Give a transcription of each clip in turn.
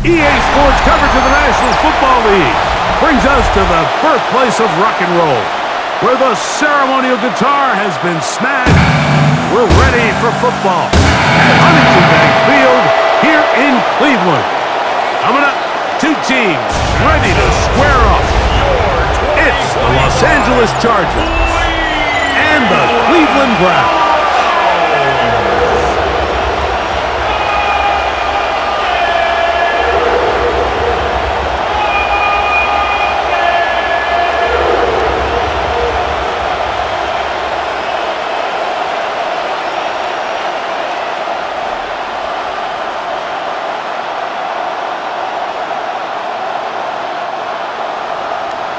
EA Sports coverage of the National Football League brings us to the birthplace of rock and roll, where the ceremonial guitar has been smashed. We're ready for football at Huntington Bank Field here in Cleveland. Coming up, two teams ready to square up. It's the Los Angeles Chargers and the Cleveland Browns.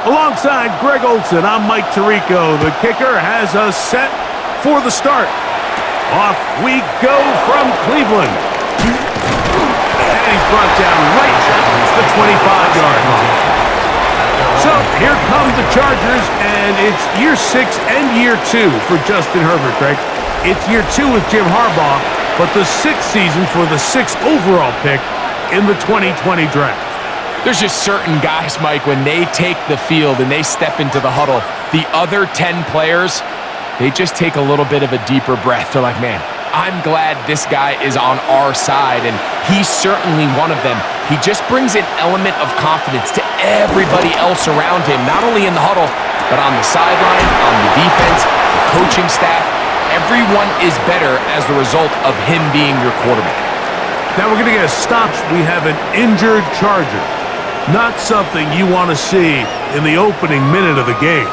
Alongside Greg Olson, I'm Mike Tirico. The kicker has us set for the start. Off we go from Cleveland. And he's brought down right at the 25-yard line. So here come the Chargers, and it's year 6 and year 2 for Justin Herbert, Greg. It's year 2 with Jim Harbaugh, but the 6th season for the 6th overall pick in the 2020 draft. There's just certain guys, Mike, when they take the field and they step into the huddle, the other 10 players, they just take a little bit of a deeper breath. They're like, man, I'm glad this guy is on our side, and he's certainly one of them. He just brings an element of confidence to everybody else around him, not only in the huddle, but on the sideline, on the defense, the coaching staff. Everyone is better as the result of him being your quarterback. Now we're going to get a stop. We have an injured Charger. Not something you want to see in the opening minute of the game.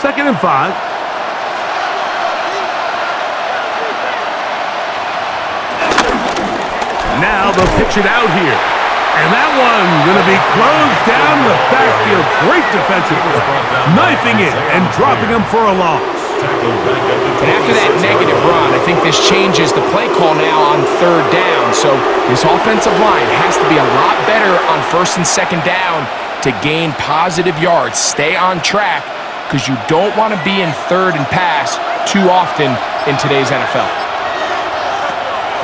Second and 5. Now they'll pitch it out here. And that one going to be closed down the backfield. Great defensive work. Knifing it and dropping him for a loss. And after that negative run, I think this changes the play call now on third down. So this offensive line has to be a lot better on first and second down to gain positive yards. Stay on track, because you don't want to be in third and pass too often in today's NFL.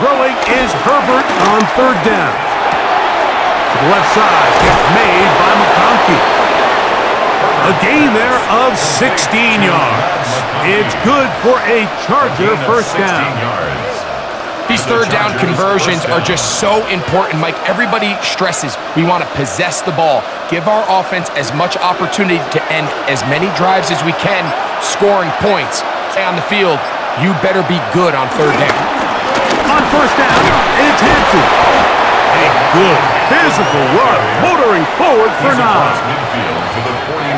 Throwing is Herbert on third down. To the left side, gets made by McConkey. A gain there of 16 yards. It's good for a Charger first down. These third down conversions are just so important, Mike. Everybody stresses we want to possess the ball, give our offense as much opportunity to end as many drives as we can, scoring points. Stay on the field, you better be good on third down. On first down, it's Hampton. A good physical run, motoring forward for 9.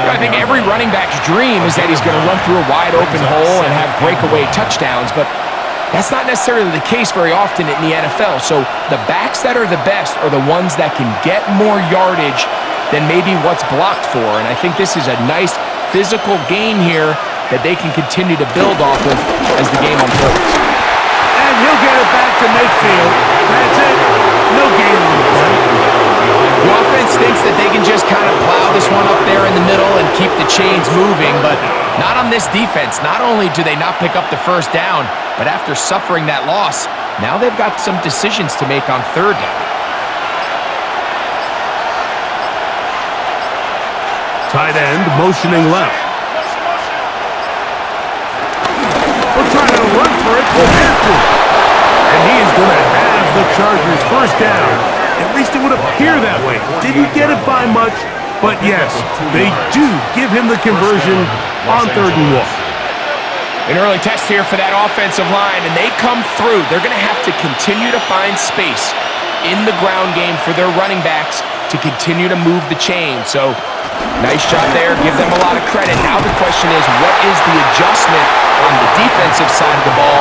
I think every running back's dream is that he's going to run through a wide open hole and have breakaway touchdowns, but that's not necessarily the case very often in the NFL. So the backs that are the best are the ones that can get more yardage than maybe what's blocked for, and I think this is a nice physical gain here that they can continue to build off of as the game unfolds. And he'll get it back to midfield. That's it. No gain on the play. The offense thinks that they can just kind of plow this one up there in the middle and keep the chains moving, but not on this defense. Not only do they not pick up the first down, but after suffering that loss, now they've got some decisions to make on third down. Tight end motioning left. We're trying to run for it with Hampton. And he is going to have the Chargers first down. At least it would appear that way. Didn't get it by much, but yes, they do give him the conversion on third and 1. An early test here for that offensive line, and they come through. They're going to have to continue to find space in the ground game for their running backs to continue to move the chain. So, nice job there. Give them a lot of credit. Now the question is, what is the adjustment on the defensive side of the ball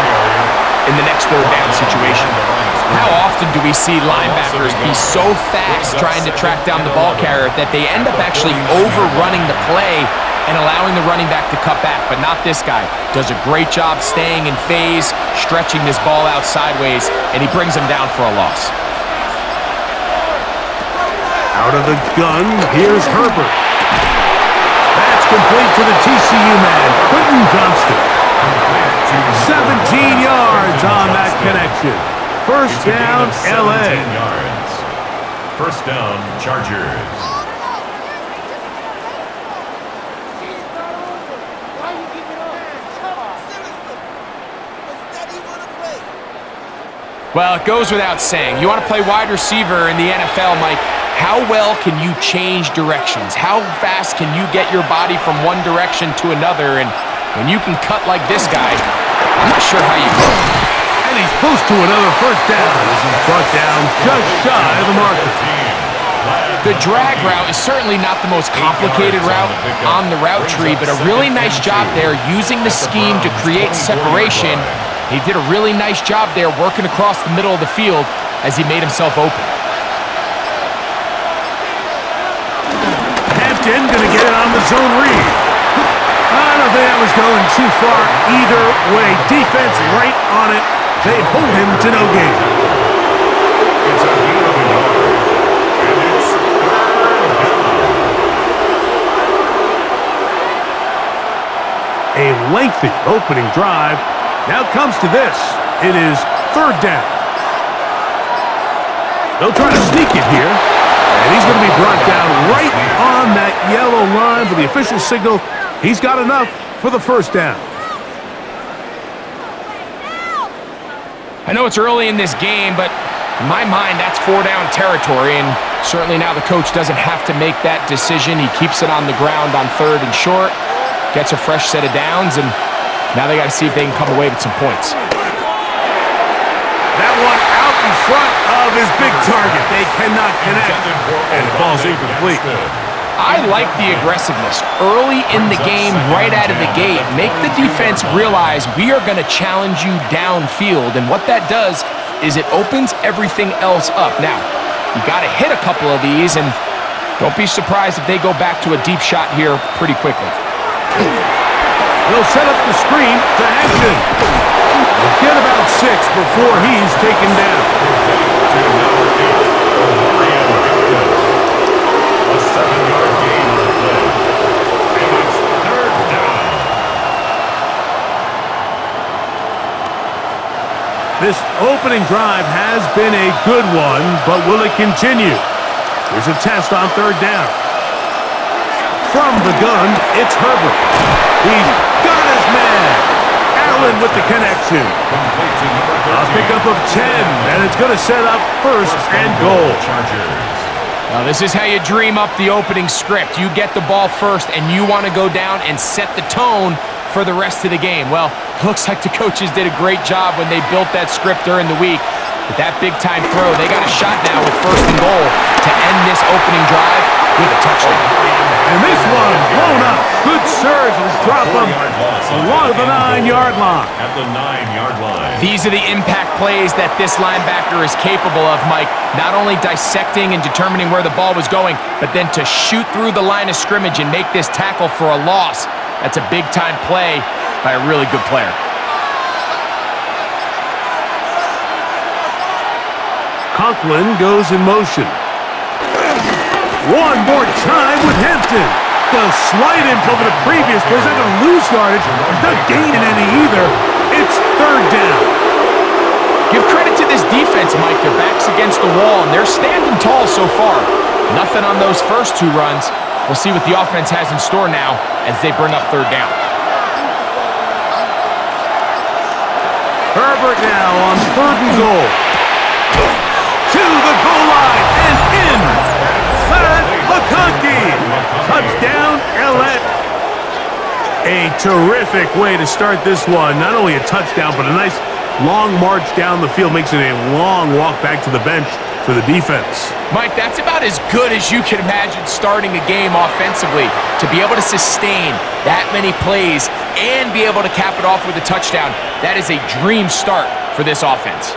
in the next third down situation? How often do we see linebackers be so fast trying to track down the ball carrier that they end up actually overrunning the play and allowing the running back to cut back, but not this guy. Does a great job staying in phase, stretching this ball out sideways, and he brings him down for a loss. Out of the gun, here's Herbert. That's complete to the TCU man, Quentin Johnston. 17 yards on that connection. First down, LA. First down, Chargers. Well, it goes without saying. You want to play wide receiver in the NFL, Mike. How well can you change directions? How fast can you get your body from one direction to another? And when you can cut like this guy, I'm not sure how you go. And he's close to another first down as he's brought down just shy of the marker. The drag route is certainly not the most complicated route on the route tree, but a really nice job there using the scheme to create separation. He did a really nice job there working across the middle of the field as he made himself open. Hampton going to get it on the zone read. I don't think that was going too far either way. Defense right on it. They hold him to no gain. It's a gain of a yard, and it's third down. A lengthy opening drive. Now comes to this. It is third down. They'll try to sneak it here. And he's going to be brought down right on that yellow line for the official signal. He's got enough for the first down. I know it's early in this game, but in my mind, that's 4-down territory, and certainly now the coach doesn't have to make that decision. He keeps it on the ground on 3rd and short, gets a fresh set of downs, and now they got to see if they can come away with some points. That one out in front of his big target. They cannot connect, and it falls incomplete. I like the aggressiveness early in the game, right out of the gate. Make the defense realize we are going to challenge you downfield, and what that does is it opens everything else up. Now, you got to hit a couple of these, and don't be surprised if they go back to a deep shot here pretty quickly. They'll set up the screen to Hampton. They'll get about 6 before he's taken down. A 7-yard gain on the play. And it's third down. This opening drive has been a good one, but will it continue? Here's a test on third down. From the gun, it's Herbert. He's got his man. Allen with the connection. A pickup of 10, and it's going to set up first and goal. Now, this is how you dream up the opening script. You get the ball first, and you want to go down and set the tone for the rest of the game. Well, looks like the coaches did a great job when they built that script during the week. But that big-time throw, they got a shot now with 1st and goal to end this opening drive with a touchdown. And this one blown up. Good surge will drop him along the 9-yard line. At the 9-yard line. These are the impact plays that this linebacker is capable of, Mike. Not only dissecting and determining where the ball was going, but then to shoot through the line of scrimmage and make this tackle for a loss. That's a big-time play by a really good player. Conklin goes in motion. One more time with Hampton. The slight inch over the previous play is not going to lose yardage. He's not gaining any either. It's third down. Give credit to this defense, Mike. Their back's against the wall, and they're standing tall so far. Nothing on those first 2 runs. We'll see what the offense has in store now as they bring up third down. Herbert now on 3rd and goal. To the goal line and in. McConkey. Touchdown, LA. A terrific way to start this one. Not only a touchdown, but a nice long march down the field. Makes it a long walk back to the bench for the defense. Mike, that's about as good as you can imagine starting a game offensively. To be able to sustain that many plays and be able to cap it off with a touchdown, that is a dream start for this offense.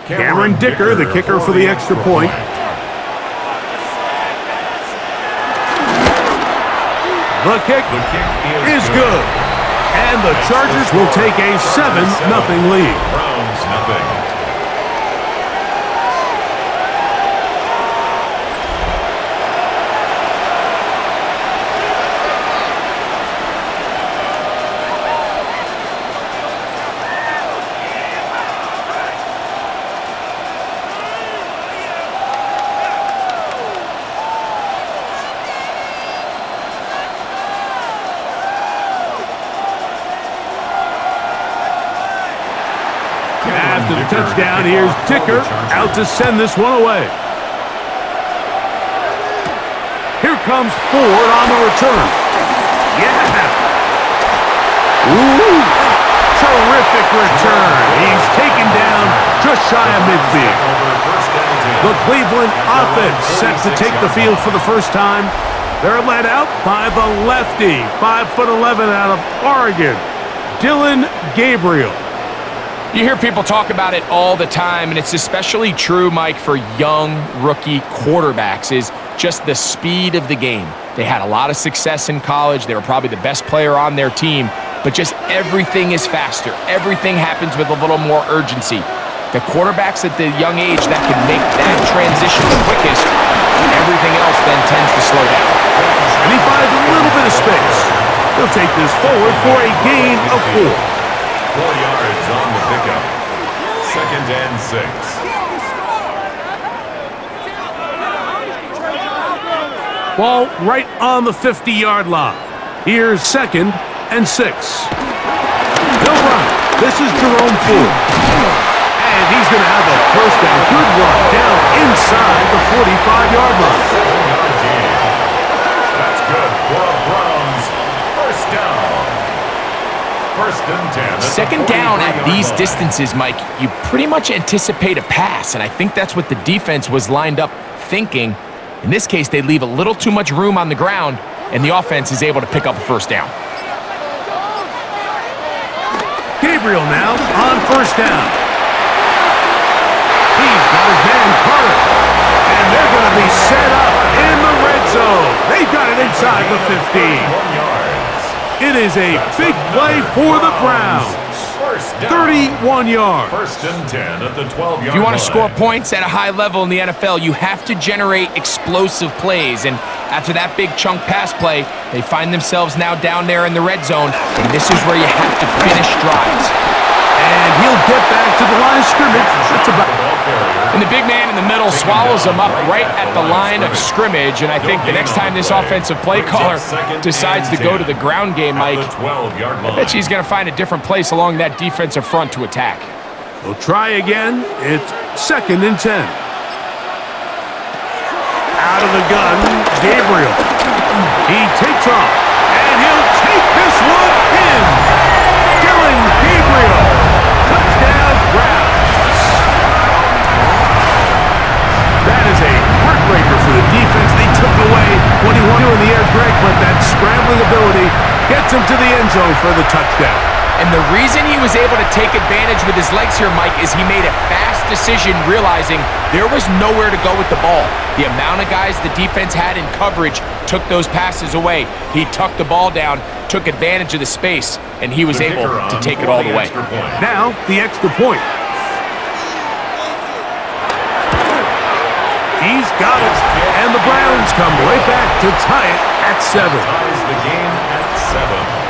Cameron Dicker, the kicker for the extra point. The kick The kick is good. And the Chargers will take a 7-0 lead. Browns nothing. After the touchdown, here's Dicker out to send this one away. Here comes Ford on the return. Yeah! Ooh! Terrific return. He's taken down just shy of midfield. The Cleveland offense set to take the field for the first time. They're led out by the lefty, 5'11" out of Oregon, Dylan Gabriel. You hear people talk about it all the time, and it's especially true, Mike, for young rookie quarterbacks, is just the speed of the game. They had a lot of success in college. They were probably the best player on their team, but just everything is faster. Everything happens with a little more urgency. The quarterbacks at the young age that can make that transition the quickest, everything else then tends to slow down. And he finds a little bit of space. He'll take this forward for a gain of 4. 4 yards on the pickup. 2nd and 6. Ball right on the 50-yard line. Here's 2nd and 6. He'll run. This is Jerome Ford. And he's going to have a first down. Good run down inside the 45-yard line. 7-yard gain. That's good for a Browns first down. 1st and 10. Second down at these distances, Mike, you pretty much anticipate a pass, and I think that's what the defense was lined up thinking. In this case, they leave a little too much room on the ground, and the offense is able to pick up a first down. Gabriel now on first down. He's got his man Carter, and they're going to be set up in the red zone. They've got it inside the 15. 1 yard. It is a big play for the Browns. 31 yards. 1st and 10 at the 12-yard line. If you want to score points at a high level in the NFL, you have to generate explosive plays. And after that big chunk pass play, they find themselves now down there in the red zone. And this is where you have to finish drives. And he'll get back to the line of scrimmage. That's about. And the big man in the middle swallows him up right at the line of scrimmage. And I think the next time this offensive play caller decides to go to the ground game, Mike, I bet he's going to find a different place along that defensive front to attack. They'll try again. It's 2nd and 10. Out of the gun, Gabriel. He takes off, and he'll take this one in. Dylan Gabriel. Touchdown, Browns. That is a heartbreaker for the defense. They took away what he wanted in the air, Greg, but that scrambling ability gets him to the end zone for the touchdown. And the reason he was able to take advantage with his legs here, Mike, is he made a fast decision realizing there was nowhere to go with the ball. The amount of guys the defense had in coverage took those passes away. He tucked the ball down, took advantage of the space, and he was able to take it all the way. Now, the extra point. He's got it, and the Browns come right back to tie it at 7. Ties the game at 7.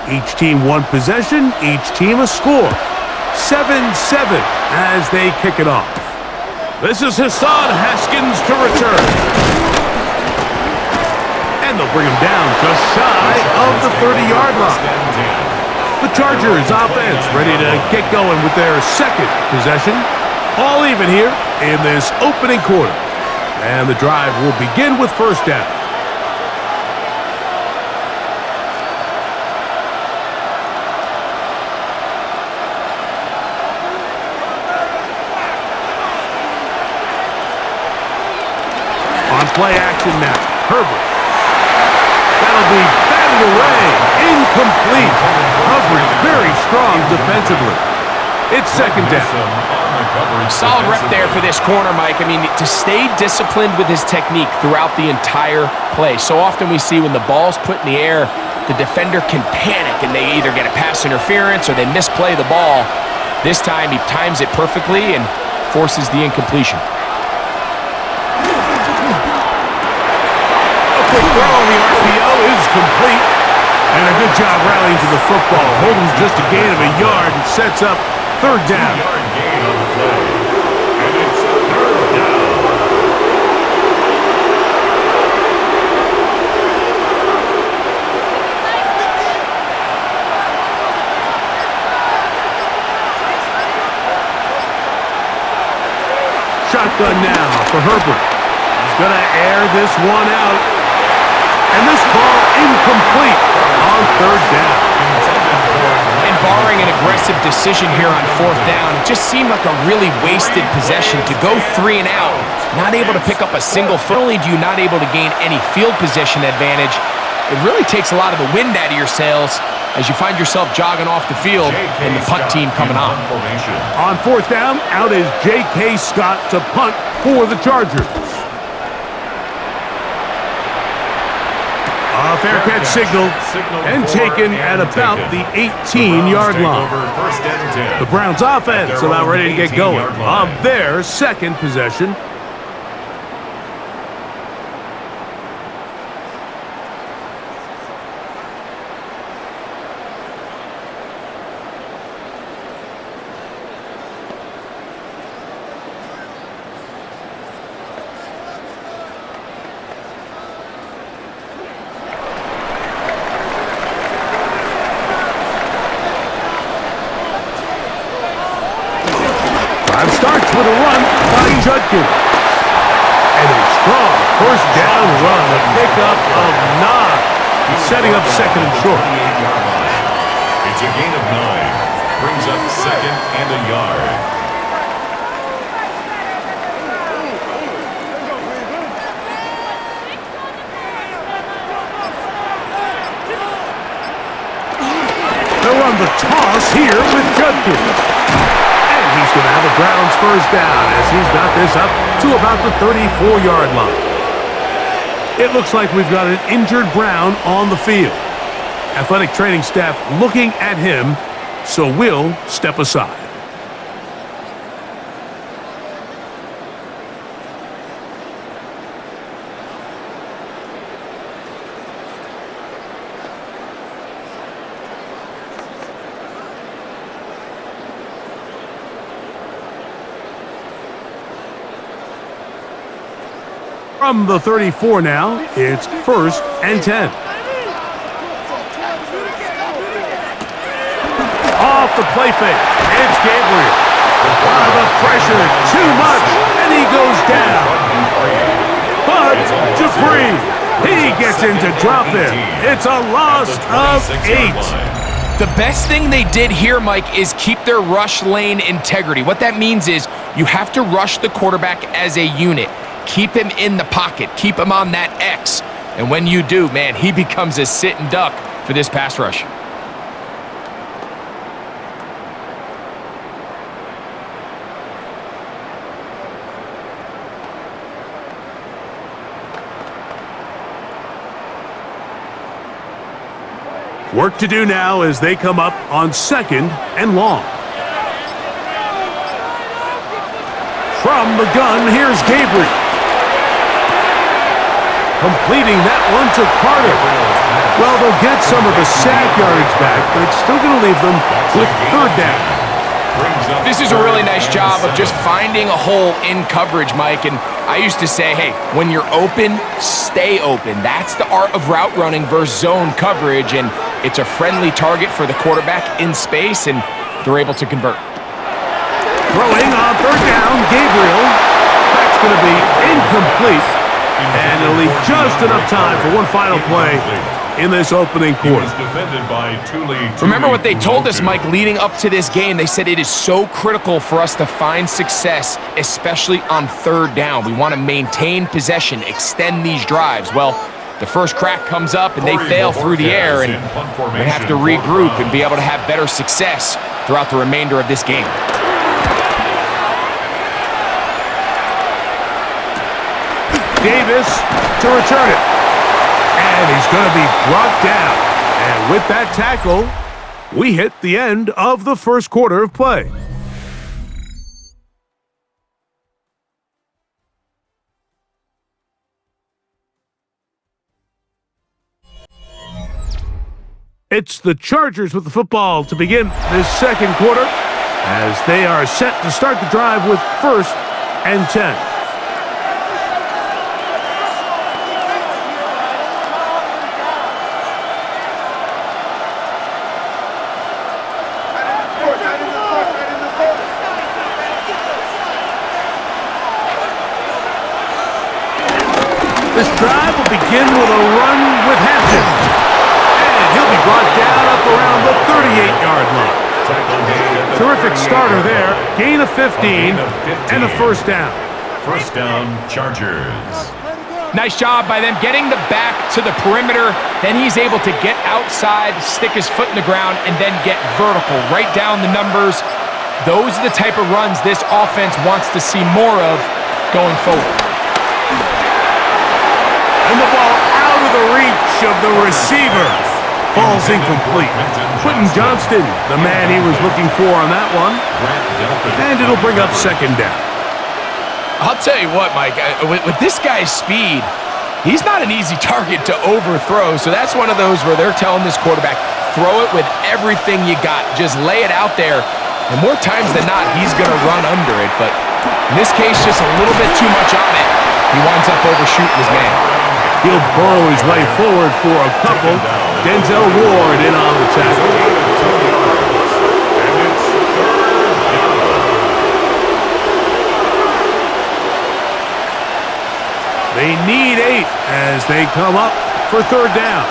Each team one possession, each team a score. 7-7 as they kick it off. This is Hassan Haskins to return. And they'll bring him down just shy of the 30-yard line. The Chargers offense ready to get going with their second possession. All even here in this opening quarter. And the drive will begin with first down. play action now. Herbert. That'll be batted away. Incomplete. Coverage very strong defensively. It's second down. Solid rep there for this corner, Mike. I mean, to stay disciplined with his technique throughout the entire play. So often we see when the ball's put in the air, the defender can panic and they either get a pass interference or they misplay the ball. This time he times it perfectly and forces the incompletion. A quick throw on the RPO is complete. And a good job rallying to the football. Holding just a gain of a yard and sets up third down. Yard gain on the play. And it's third down. Shotgun now for Herbert. He's going to air this one out. And this ball incomplete on third down. And barring an aggressive decision here on fourth down, it just seemed like a really wasted possession to go 3 and out. Not able to pick up a single foot. Not only do you not able to gain any field position advantage, it really takes a lot of the wind out of your sails as you find yourself jogging off the field and the punt team coming on. On fourth down, out is J.K. Scott to punt for the Chargers. A fair catch signal and taken at about the 18-yard line. The Browns offense about ready to get going on their second possession. Starts with a run by Judkins. And a strong first down run, a pickup of 9, setting up second and short. It's a gain of 9. Brings up second and a yard. They'll run the toss here with Judkins. He's going to have a Browns first down as he's got this up to about the 34-yard line. It looks like we've got an injured Brown on the field. Athletic training staff looking at him, so we'll step aside. From the 34 now, it's first and 10. Off the play fake, it's Gabriel. The pressure, too much, and he goes down. But Dupree, he gets in to drop him. It's a loss of 8. The best thing they did here, Mike, is keep their rush lane integrity. What that means is you have to rush the quarterback as a unit. Keep him in the pocket. Keep him on that X. And when you do, man, he becomes a sitting duck for this pass rush. Work to do now as they come up on second and long. From the gun, here's Gabriel. Completing that one to Carter. Well, they'll get some of the sack yardage back, but it's still going to leave them with third down. This is a really nice job of just finding a hole in coverage, Mike. And I used to say, hey, when you're open, stay open. That's the art of route running versus zone coverage, and it's a friendly target for the quarterback in space, and they're able to convert. Throwing on third down, Gabriel. That's going to be incomplete. And it'll leave just enough time for one final play in this opening He quarter. was defended by Remember what they told us, Mike, leading up to this game. They said it is so critical for us to find success, especially on third down. We want to maintain possession, extend these drives. Well, the first crack comes up and they fail through the air, and they have to regroup and be able to have better success throughout the remainder of this game. Davis to return it. And he's going to be brought down. And with that tackle, we hit the end of the first quarter of play. It's the Chargers with the football to begin this second quarter as they are set to start the drive with 1st and 10. This drive will begin with a run with Hampton. And he'll be brought down up around the 38-yard line. Terrific starter there. Gain of 15 and a first down. First down, Chargers. Nice job by them getting the back to the perimeter. Then he's able to get outside, stick his foot in the ground, and then get vertical. Right down the numbers. Those are the type of runs this offense wants to see more of going forward. And the ball out of the reach of the receiver. Falls incomplete. Quentin Johnston, the man he was looking for on that one. And it'll bring up second down. I'll tell you what, Mike, with this guy's speed, he's not an easy target to overthrow. So that's one of those where they're telling this quarterback, throw it with everything you got. Just lay it out there. And more times than not, he's going to run under it. But in this case, just a little bit too much on it. He winds up overshooting his man. He'll burrow his way forward for a couple. Denzel Ward in on the tackle. They need 8 as they come up for third down.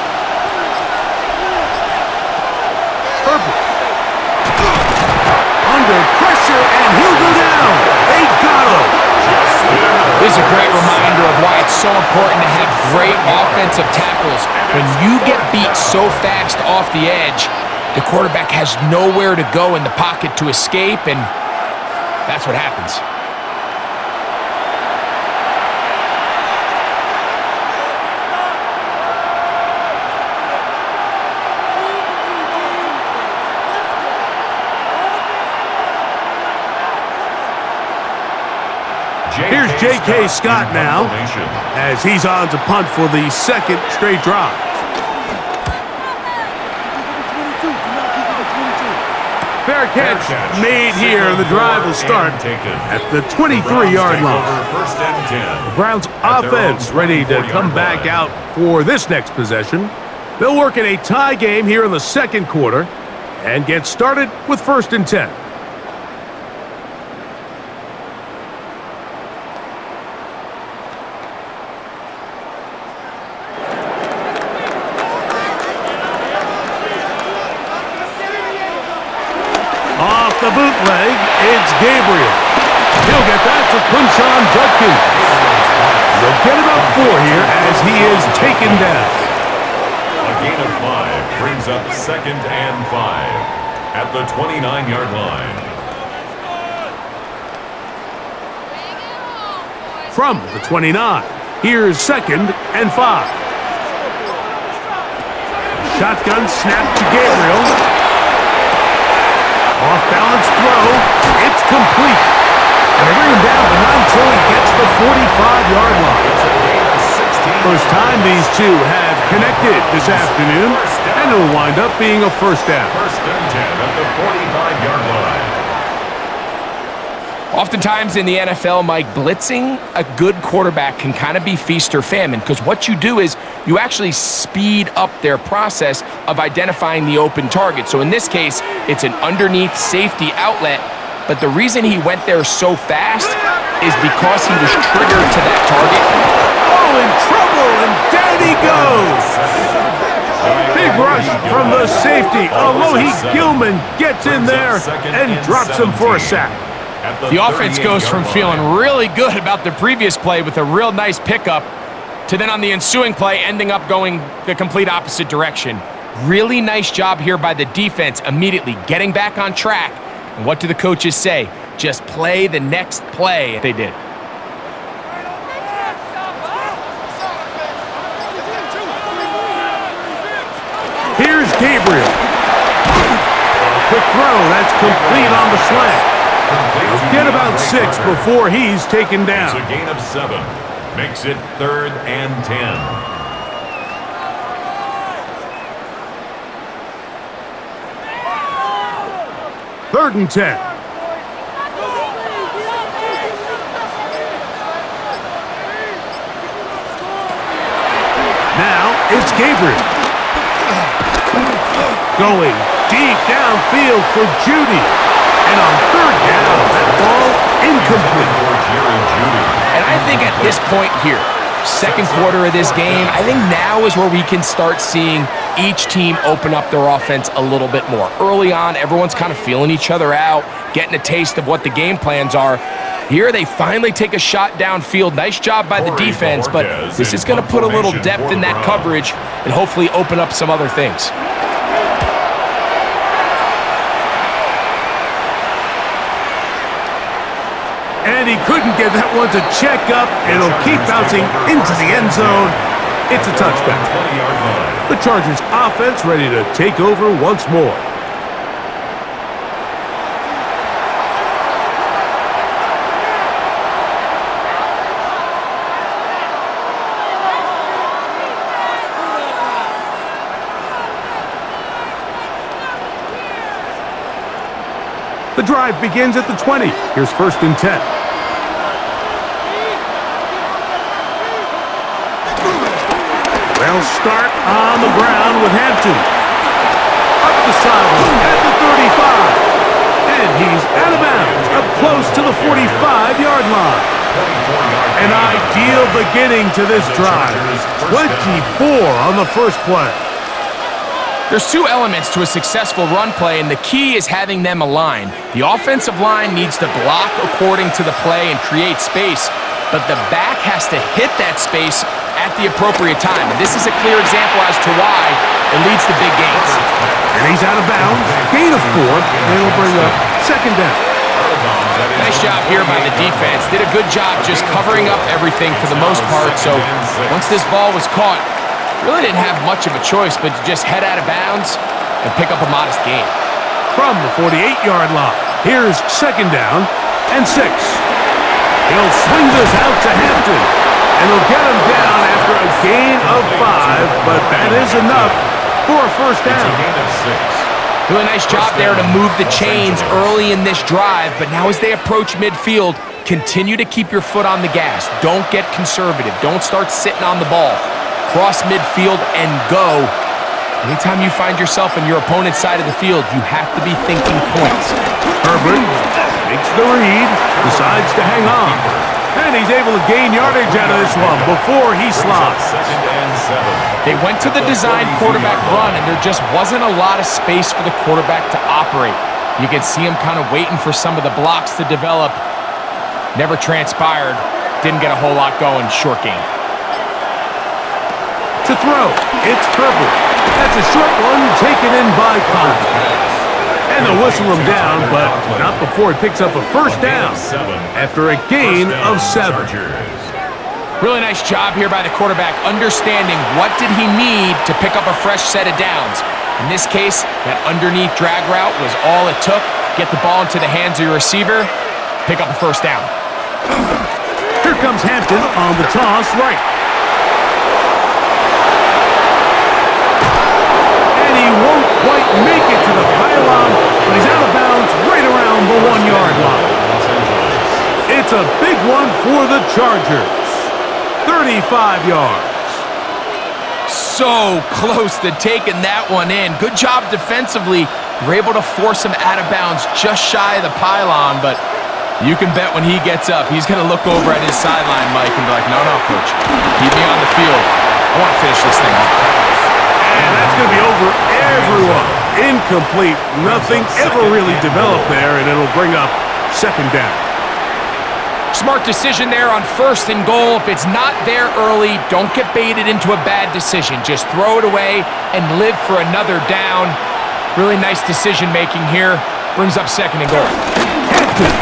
Herbert. Under pressure, and he'll go down. They got him. This is a great reminder of why it's so important to have great offensive tackles. When you get beat so fast off the edge, the quarterback has nowhere to go in the pocket to escape, and that's what happens. Here's J.K. Scott now as he's on to punt for the second straight drive. Fair catch made here, and the drive will start at the 23-yard line. The Browns offense ready to come back out for this next possession. They'll work in a tie game here in the second quarter and get started with 1st and 10. Off the bootleg, it's Gabriel. He'll get that to Quinshon Judkins. They'll get it up 4 here as he is taken down. A gain of 5 brings up 2nd and 5 at the 29-yard line. From the 29, here's 2nd and 5. Shotgun snap to Gabriel. Off-balance throw. It's complete. And they bring him down, but not until he gets the 45-yard line. First time these two have connected this afternoon, and it'll wind up being a first down. 1st and 10 at the 45-yard line. Oftentimes in the NFL, Mike, blitzing a good quarterback can kind of be feast or famine, because what you do is you actually speed up their process of identifying the open target. So in this case, it's an underneath safety outlet, but the reason he went there so fast is because he was triggered to that target. Oh, in trouble, and down he goes. Big rush from the safety. Alohi Gilman gets in there and drops him for a sack. The offense goes from feeling really good about the previous play with a real nice pickup to then on the ensuing play ending up going the complete opposite direction. Really nice job here by the defense, immediately getting back on track. And what do the coaches say? Just play the next play. They did. Here's Gabriel. A quick throw, that's complete on the slant. He'll get about 6 before he's taken down. It's a gain of 7. Makes it 3rd and 10. Third and 10. Now it's Gabriel. Going deep downfield for Judy. And on 3rd down, that ball incomplete. And I think at this point here, second quarter of this game, I think now is where we can start seeing each team open up their offense a little bit more. Early on, everyone's kind of feeling each other out, getting a taste of what the game plans are. Here, they finally take a shot downfield. Nice job by the defense, but this is going to put a little depth in that coverage and hopefully open up some other things. And he couldn't get that one to check up. It'll keep bouncing into the end zone. It's a touchback. The Chargers offense ready to take over once more. The drive begins at the 20. Here's 1st and 10. They'll start on the ground with Hampton. Up the sideline at the 35. And he's out of bounds, up close to the 45-yard line. An ideal beginning to this drive. 24 on the first play. There's 2 elements to a successful run play, and the key is having them aligned. The offensive line needs to block according to the play and create space, but the back has to hit that space at the appropriate time. And this is a clear example as to why it leads to big gains. And he's out of bounds, gain of 4, and it'll bring up 2nd down. Nice job here by the defense. Did a good job just covering up everything for the most part, so once this ball was caught, really didn't have much of a choice but to just head out of bounds and pick up a modest gain. From the 48-yard line, here's 2nd down and 6. He'll swing this out to Hampton, and he'll get him down after a gain of 5, but that is enough for a 1st down. Really nice job there to move the chains early in this drive, but now as they approach midfield, continue to keep your foot on the gas. Don't get conservative. Don't start sitting on the ball. Cross midfield and go. Anytime you find yourself on your opponent's side of the field, you have to be thinking points. Herbert makes the read, decides to hang on, and he's able to gain yardage out of this one before he slops. They went to the design quarterback run, and there just wasn't a lot of space for the quarterback to operate. You can see him kind of waiting for some of the blocks to develop. Never transpired. Didn't get a whole lot going. Short game. To throw, it's Herbert. That's a short one taken in by Collins. And they'll whistle him down, but not before he picks up a 1st down after a gain of 7. Really nice job here by the quarterback, understanding what did he need to pick up a fresh set of downs. In this case, that underneath drag route was all it took. Get the ball into the hands of your receiver, pick up a 1st down. Here comes Hampton on the toss right. He won't quite make it to the pylon, but he's out of bounds right around the 1-yard line. It's a big one for the Chargers. 35 yards. So close to taking that one in. Good job defensively. We're able to force him out of bounds just shy of the pylon, but you can bet when he gets up, he's going to look over at his sideline, Mike, and be like, no, coach, keep me on the field. I want to finish this thing off. And that's going to be over everyone. Incomplete. Nothing ever really developed there, and it'll bring up second down. Smart decision there on 1st and goal. If it's not there early, don't get baited into a bad decision. Just throw it away and live for another down. Really nice decision-making here. Brings up 2nd and goal. Hampton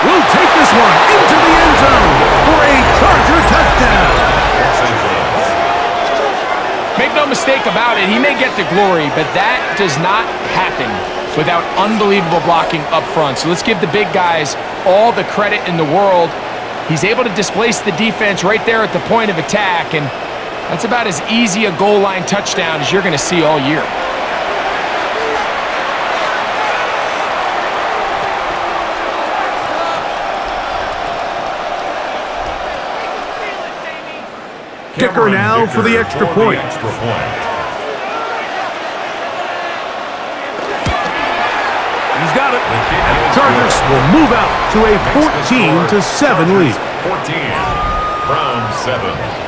will take this one into the end zone for a Charger touchdown. Make no mistake about it, he may get the glory, but that does not happen without unbelievable blocking up front. So let's give the big guys all the credit in the world. He's able to displace the defense right there at the point of attack, and that's about as easy a goal line touchdown as you're going to see all year. Kicker now for the extra point. He's got it. And the Chargers will move out to a 14-7 lead. 14, Browns 7.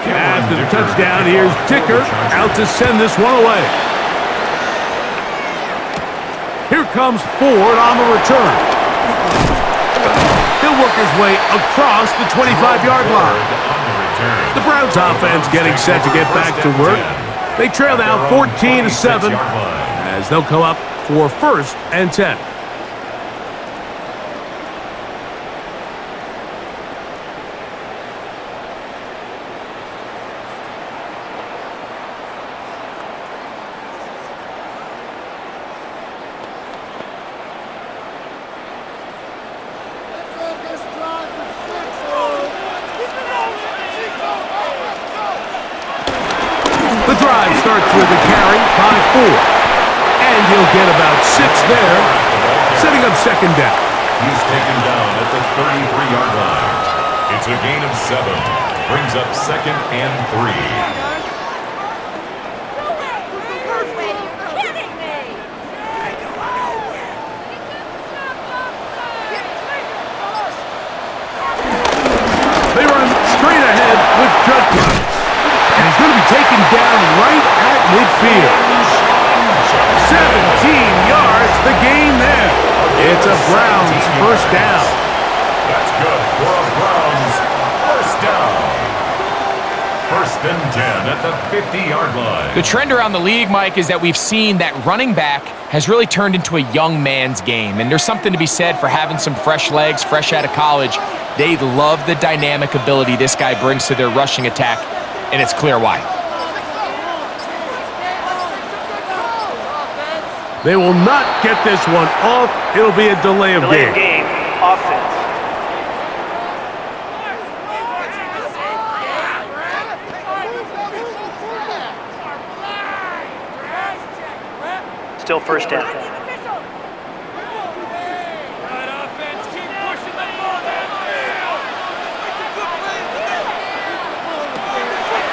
After the touchdown, here's Dicker out to send this one away. Here comes Ford on the return. He'll work his way across the 25-yard line. The Browns offense getting set to get back to work. They trail now 14-7 as they'll come up for 1st and 10. The drive starts with a carry by 4. And he'll get about 6 there, setting up 2nd down. He's taken down at the 33-yard line. It's a gain of 7. Brings up 2nd and 3. They run straight ahead with Judkins. And he's going to be taken down right at midfield. 17 yards, the gain there. It's a Browns 1st down. That's good for a Browns 1st down. 1st and 10 at the 50-yard line. The trend around the league, Mike, is that we've seen that running back has really turned into a young man's game. And there's something to be said for having some fresh legs, fresh out of college. They love the dynamic ability this guy brings to their rushing attack, and it's clear why. They will not get this one off. It'll be a delay of game. Offense. Still 1st down.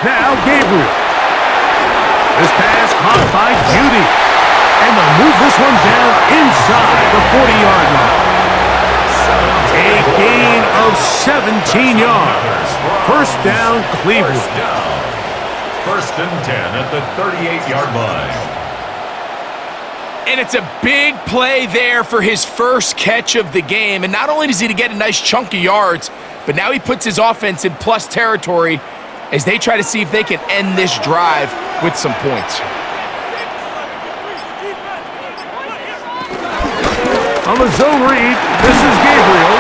Now Gabriel. This pass caught by Judy. And they'll move this one down inside the 40-yard line. A gain of 17 yards. 1st down, Cleveland. 1st and 10 at the 38-yard line. And it's a big play there for his 1st catch of the game. And not only does he get a nice chunk of yards, but now he puts his offense in plus territory as they try to see if they can end this drive with some points. On the zone read, this is Gabriel.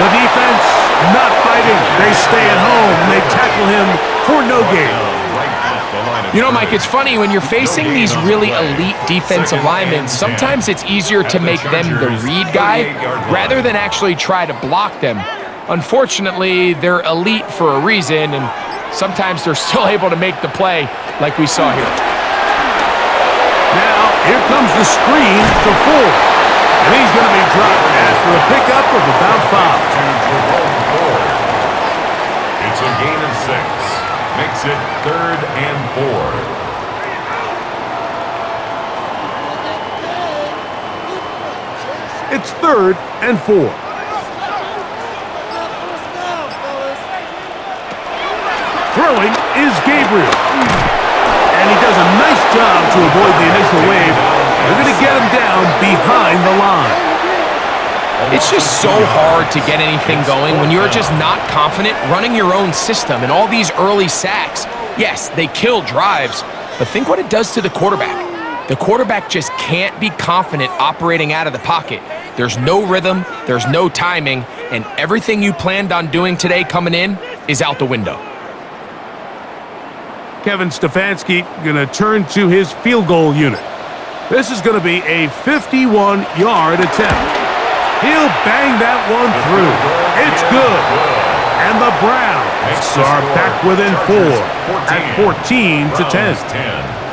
The defense not fighting. They stay at home, and they tackle him for no gain. You know, Mike, it's funny, when you're facing these really elite defensive linemen, sometimes it's easier to make them the read guy rather than actually try to block them. Unfortunately, they're elite for a reason, and sometimes they're still able to make the play like we saw here. Now Here comes the screen to Ford. And he's going to be dropped after a pickup of about 5. It's a gain of 6. Makes it 3rd and 4. It's 3rd and 4. Throwing is Gabriel. And he does a nice job to avoid the initial wave. They're going to get him down behind the line. It's just so hard to get anything going when you're just not confident running your own system. And all these early sacks, yes, they kill drives, but think what it does to the quarterback. The quarterback just can't be confident operating out of the pocket. There's no rhythm, there's no timing, and everything you planned on doing today coming in is out the window. Kevin Stefanski going to turn to his field goal unit. This is going to be a 51-yard attempt. He'll bang that one through. It's good. And the Browns are back within 4 at 14-10.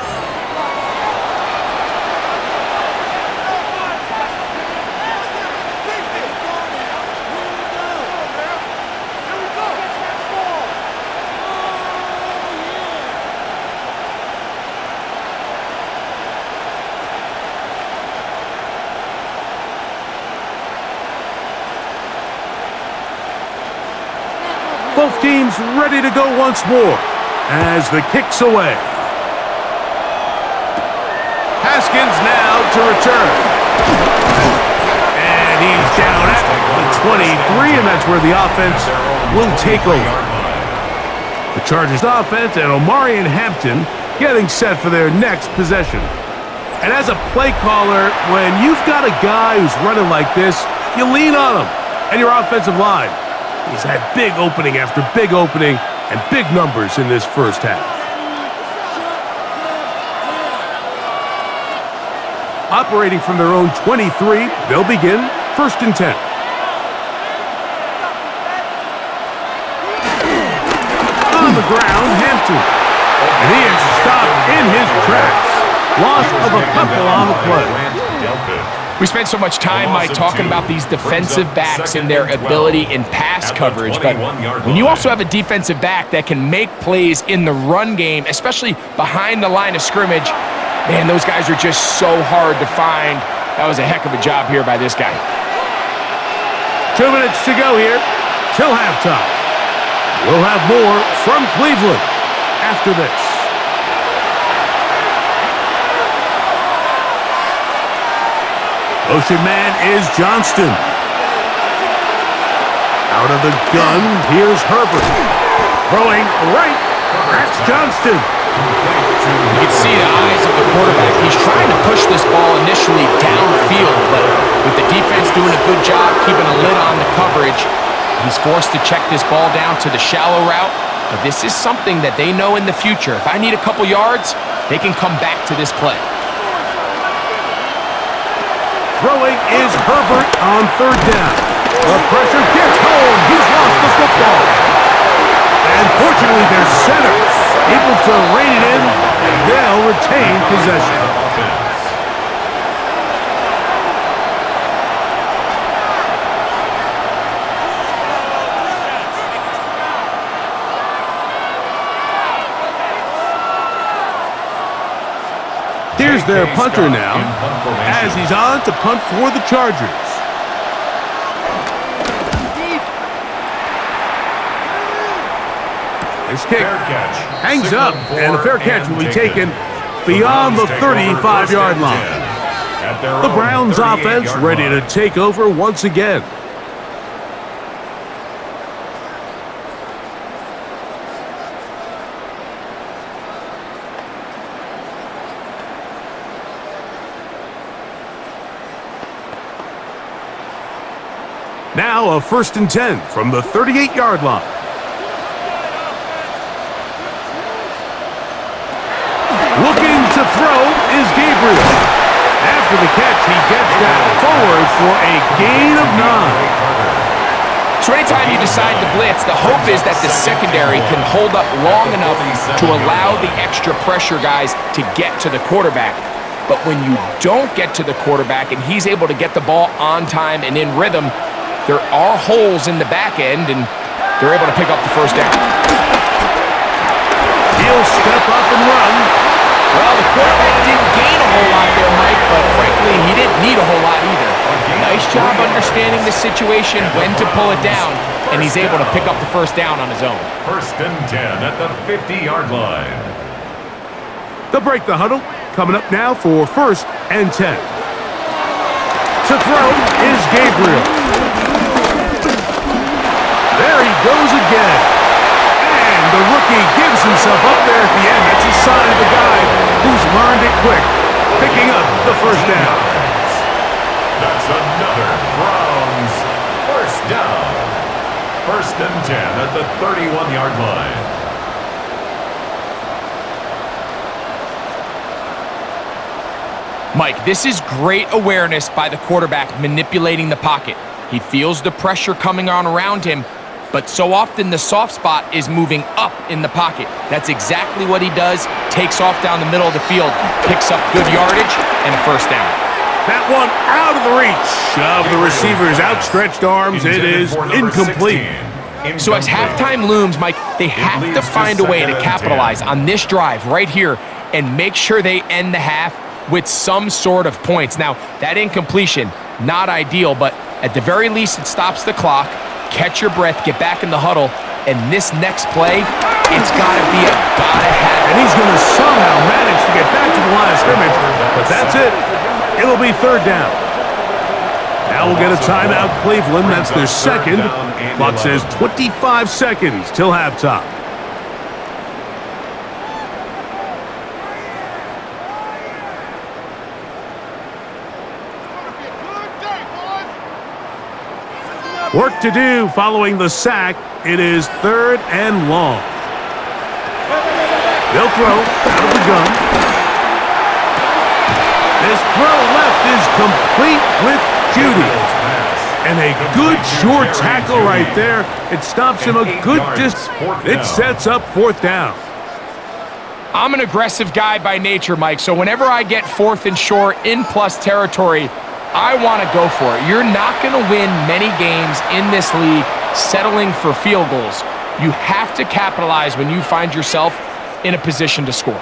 Both teams ready to go once more as the kick's away. Haskins now to return. And he's down at the 23, and that's where the offense will take over. The Chargers offense and Omarion Hampton getting set for their next possession. And as a play caller, when you've got a guy who's running like this, you lean on him and your offensive line. He's had big opening after big opening and big numbers in this first half. Operating from their own 23, they'll begin 1st and 10. On the ground, Hampton. And he is stopped in his tracks. Loss of a couple on the play. We spent so much time, Mike, talking about these defensive backs and their ability in pass coverage, but when you also have a defensive back that can make plays in the run game, especially behind the line of scrimmage, man, those guys are just so hard to find. That was a heck of a job here by this guy. 2 minutes to go here till halftime. We'll have more from Cleveland after this. Motion man is Johnston. Out of the gun, here's Herbert. Throwing right, that's Johnston. You can see the eyes of the quarterback. He's trying to push this ball initially downfield, but with the defense doing a good job keeping a lid on the coverage, he's forced to check this ball down to the shallow route. But this is something that they know in the future. If I need a couple yards, they can come back to this play. Throwing is Herbert on 3rd down. The pressure gets home. He's lost the football. And fortunately, their center able to rein it in, and they'll retain possession. Here's their punter now, as he's on to punt for the Chargers. This kick hangs up, and the fair catch will be taken beyond the 35-yard line. The Browns offense ready to take over once again. Now a 1st and 10 from the 38-yard line. Looking to throw is Gabriel. After the catch, he gets that forward for a gain of 9. So anytime you decide to blitz, the hope is that the secondary can hold up long enough to allow the extra pressure guys to get to the quarterback. But when you don't get to the quarterback and he's able to get the ball on time and in rhythm, there are holes in the back end, and they're able to pick up the first down. He'll step up and run. Well, the quarterback didn't gain a whole lot there, Mike, but frankly, he didn't need a whole lot either. Nice job understanding the situation, when to pull it down, and he's able to pick up the first down on his own. 1st and 10 at the 50-yard line. They'll break the huddle. Coming up now for 1st and 10. To throw is Gabriel. There he goes again. And the rookie gives himself up there at the end. That's a sign of the guy who's learned it quick, picking up the first down. That's another Browns first down. 1st and 10 at the 31-yard line. Mike, this is great awareness by the quarterback manipulating the pocket. He feels the pressure coming on around him, but so often the soft spot is moving up in the pocket. That's exactly what he does. Takes off down the middle of the field, picks up good yardage, and a first down. That one out of the reach of the receiver's outstretched arms. It is incomplete. So as halftime looms, Mike, they have to find a way to capitalize on this drive right here and make sure they end the half with some sort of points. Now, that incompletion, not ideal, but at the very least, it stops the clock. Catch your breath, get back in the huddle, and this next play, it's gotta be a gotta have. And he's gonna somehow manage to get back to the line of scrimmage, but that's it. It'll be 3rd down. Now we'll get a timeout, Cleveland. That's their second. Clock says 25 seconds till halftime. Work to do following the sack. It is 3rd and long. They'll throw out of the gun. This throw left is complete with Judy. And a good short tackle right there. It stops him a good distance. It sets up 4th down. I'm an aggressive guy by nature, Mike, so whenever I get 4th and short in plus territory, I want to go for it. You're not going to win many games in this league settling for field goals. You have to capitalize when you find yourself in a position to score.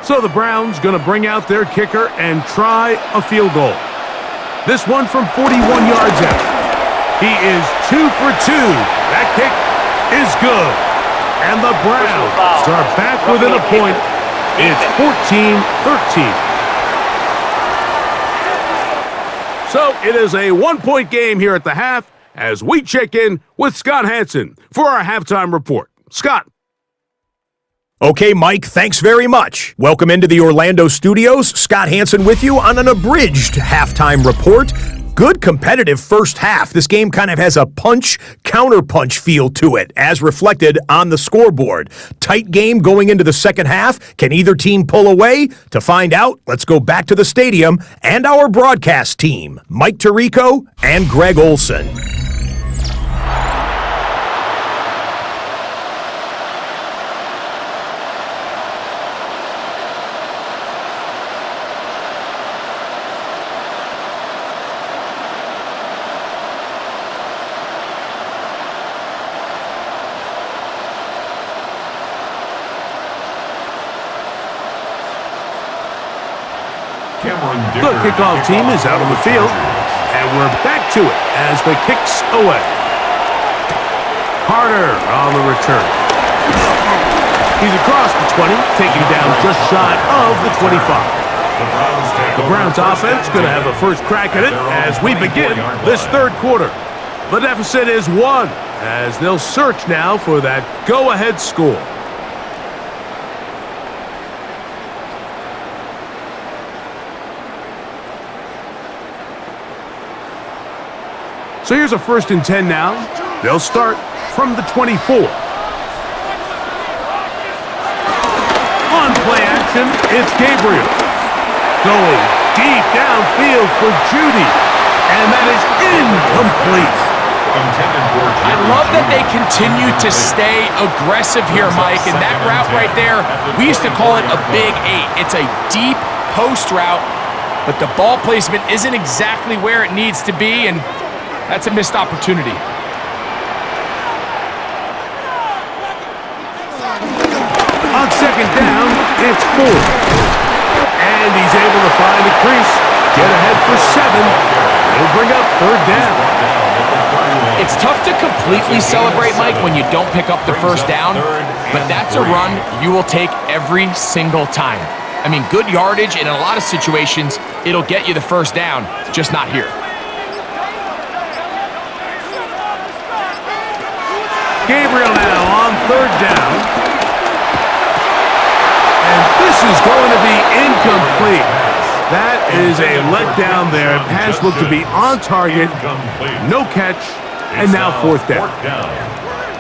So the Browns going to bring out their kicker and try a field goal. This one from 41 yards out. He is 2 for 2. That kick is good. And the Browns are back within a point. It's 14-13. So it is a 1-point game here at the half as we check in with Scott Hansen for our halftime report. Scott. Okay, Mike, thanks very much. Welcome into the Orlando studios. Scott Hansen with you on an abridged halftime report. Good competitive first half. This game kind of has a punch-counterpunch feel to it, as reflected on the scoreboard. Tight game going into the second half. Can either team pull away? To find out, let's go back to the stadium and our broadcast team, Mike Tirico and Greg Olson. The kickoff team is out on the field, and we're back to it as the kick's away. Carter on the return. He's across the 20, taking down just shy of the 25. The Browns offense going to have a first crack at it as we begin this third quarter. The deficit is 1 as they'll search now for that go-ahead score. So here's a 1st and 10 now. They'll start from the 24. On play action, it's Gabriel. Going deep downfield for Judy. And that is incomplete. I love that they continue to stay aggressive here, Mike, and that route right there, we used to call it a big 8. It's a deep post route, but the ball placement isn't exactly where it needs to be, and that's a missed opportunity. On second down, it's 4. And he's able to find the crease, get ahead for 7. It'll bring up third down. It's tough to completely celebrate, Mike, when you don't pick up the first down, but that's a run you will take every single time. I mean, good yardage, and in a lot of situations, it'll get you the first down, just not here. Gabriel now on third down. And this is going to be incomplete. That is a letdown there. Pass looked to be on target. No catch. And now fourth down.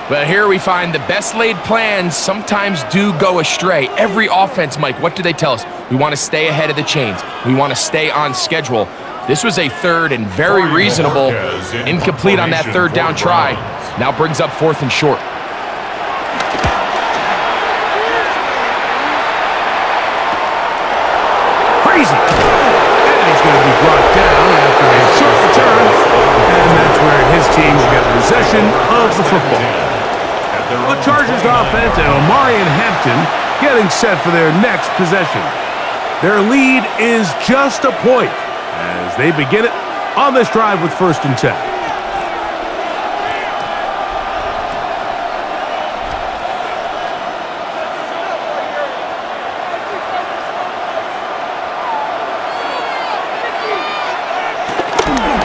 But here we find the best laid plans sometimes do go astray. Every offense, Mike, what do they tell us? We want to stay ahead of the chains. We want to stay on schedule. This was a third and very reasonable. Incomplete on that third down try. Now brings up fourth and short. Crazy. And he's going to be brought down after a short return. And that's where his team will get possession of the football. The Chargers offense and Omari and Hampton getting set for their next possession. Their lead is just a point as they begin it on this drive with first and 10.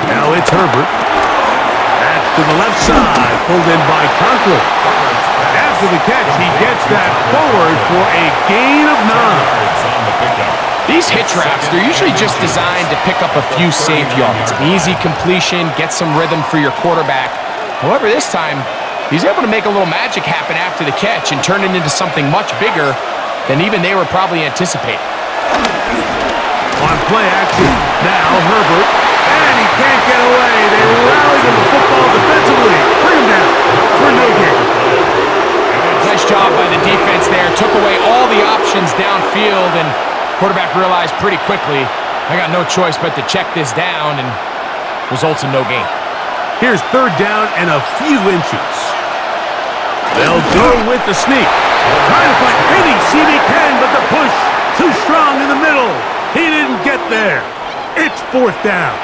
Now it's Herbert. That's to the left side, pulled in by Conklin. After the catch, he gets that forward for a gain of 9. These hitch routes, they're usually just designed to pick up a few safe yards. An easy completion, get some rhythm for your quarterback. However, this time, he's able to make a little magic happen after the catch and turn it into something much bigger than even they were probably anticipating. On play action, now Herbert, and he can't get away. They rallied him to football defensively. Bring him down for no gain. Nice job by the defense there. Took away all the options downfield, and quarterback realized pretty quickly, I got no choice but to check this down, and results in no gain. Here's third down and a few inches. They'll go with the sneak. Trying to find any seam he can, but the push too strong in the middle. He didn't get there. It's fourth down.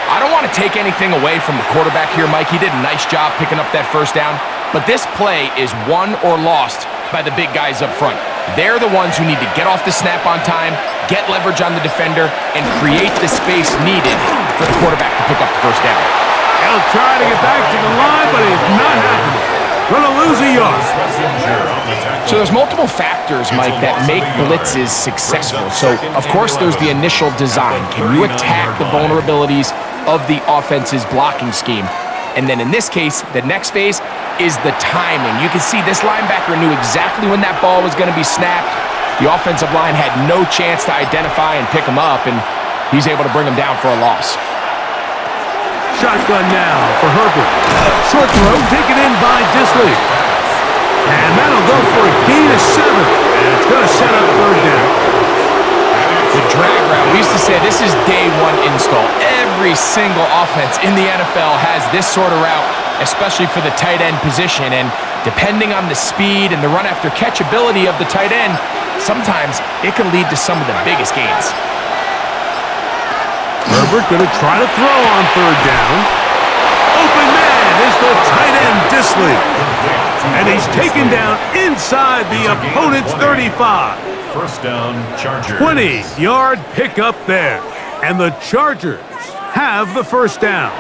I don't want to take anything away from the quarterback here, Mike. He did a nice job picking up that first down, but this play is won or lost by the big guys up front. They're the ones who need to get off the snap on time, get leverage on the defender, and create the space needed for the quarterback to pick up the first down. He'll try to get back to the line, but it's not happening. Gonna lose a yard. So there's multiple factors, Mike, that make blitzes successful. So, of course, there's the initial design. Can you attack the vulnerabilities of the offense's blocking scheme? And then in this case, the next phase is the timing. You can see this linebacker knew exactly when that ball was going to be snapped. The offensive line had no chance to identify and pick him up, and he's able to bring him down for a loss. Shotgun now for Herbert. Short throw taken in by Disley. And that'll go for a gain of 7. And it's going to set up third down. The drag route, we used to say this is day one install. Every single offense in the NFL has this sort of route, especially for the tight end position. And depending on the speed and the run after catch ability of the tight end, sometimes it can lead to some of the biggest gains. Herbert going to try to throw on third down. Open man is the tight end Disley. And he's taken down inside the opponent's 35. First down, Chargers. 20-yard pickup there. And the Chargers have the first down.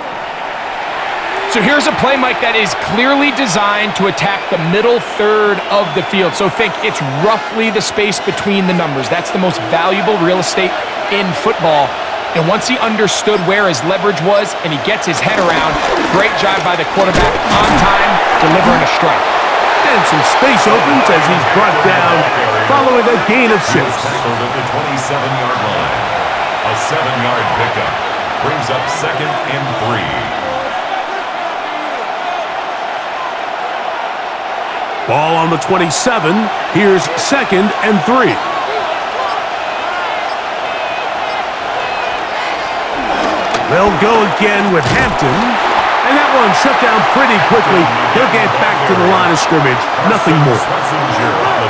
So here's a play, Mike, that is clearly designed to attack the middle third of the field. So think it's roughly the space between the numbers. That's the most valuable real estate in football. And once he understood where his leverage was and he gets his head around, great job by the quarterback on time, delivering a strike. And some space opens as he's brought down following a gain of 6. Tackled at the 27-yard line. A 7-yard pickup brings up 2nd and 3. Ball on the 27. Here's 2nd and 3. They'll go again with Hampton. And that one shut down pretty quickly. He'll get back to the line of scrimmage. Nothing more.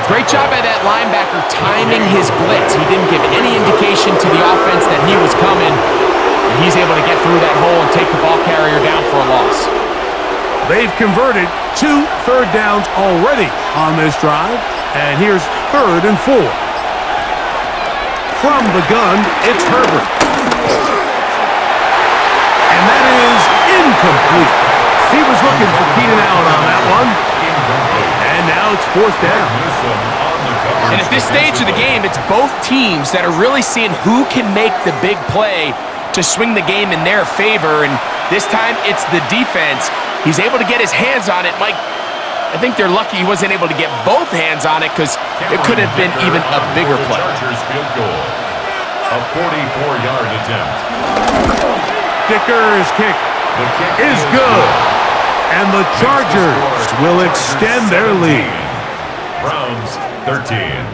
Great job by that linebacker timing his blitz. He didn't give any indication to the offense that he was coming. And he's able to get through that hole and take the ball carrier down for a loss. They've converted 2 third downs already on this drive. And here's 3rd and 4. From the gun, it's Herbert. And that is incomplete. He was looking for Keenan Allen on that one. And now it's 4th down. And at this stage of the game, it's both teams that are really seeing who can make the big play to swing the game in their favor. And this time, it's the defense. He's able to get his hands on it. Mike, I think they're lucky he wasn't able to get both hands on it because it could have been even a bigger play. A 44-yard attempt. Dicker's kick is good. And the Chargers will extend their lead. Browns 13.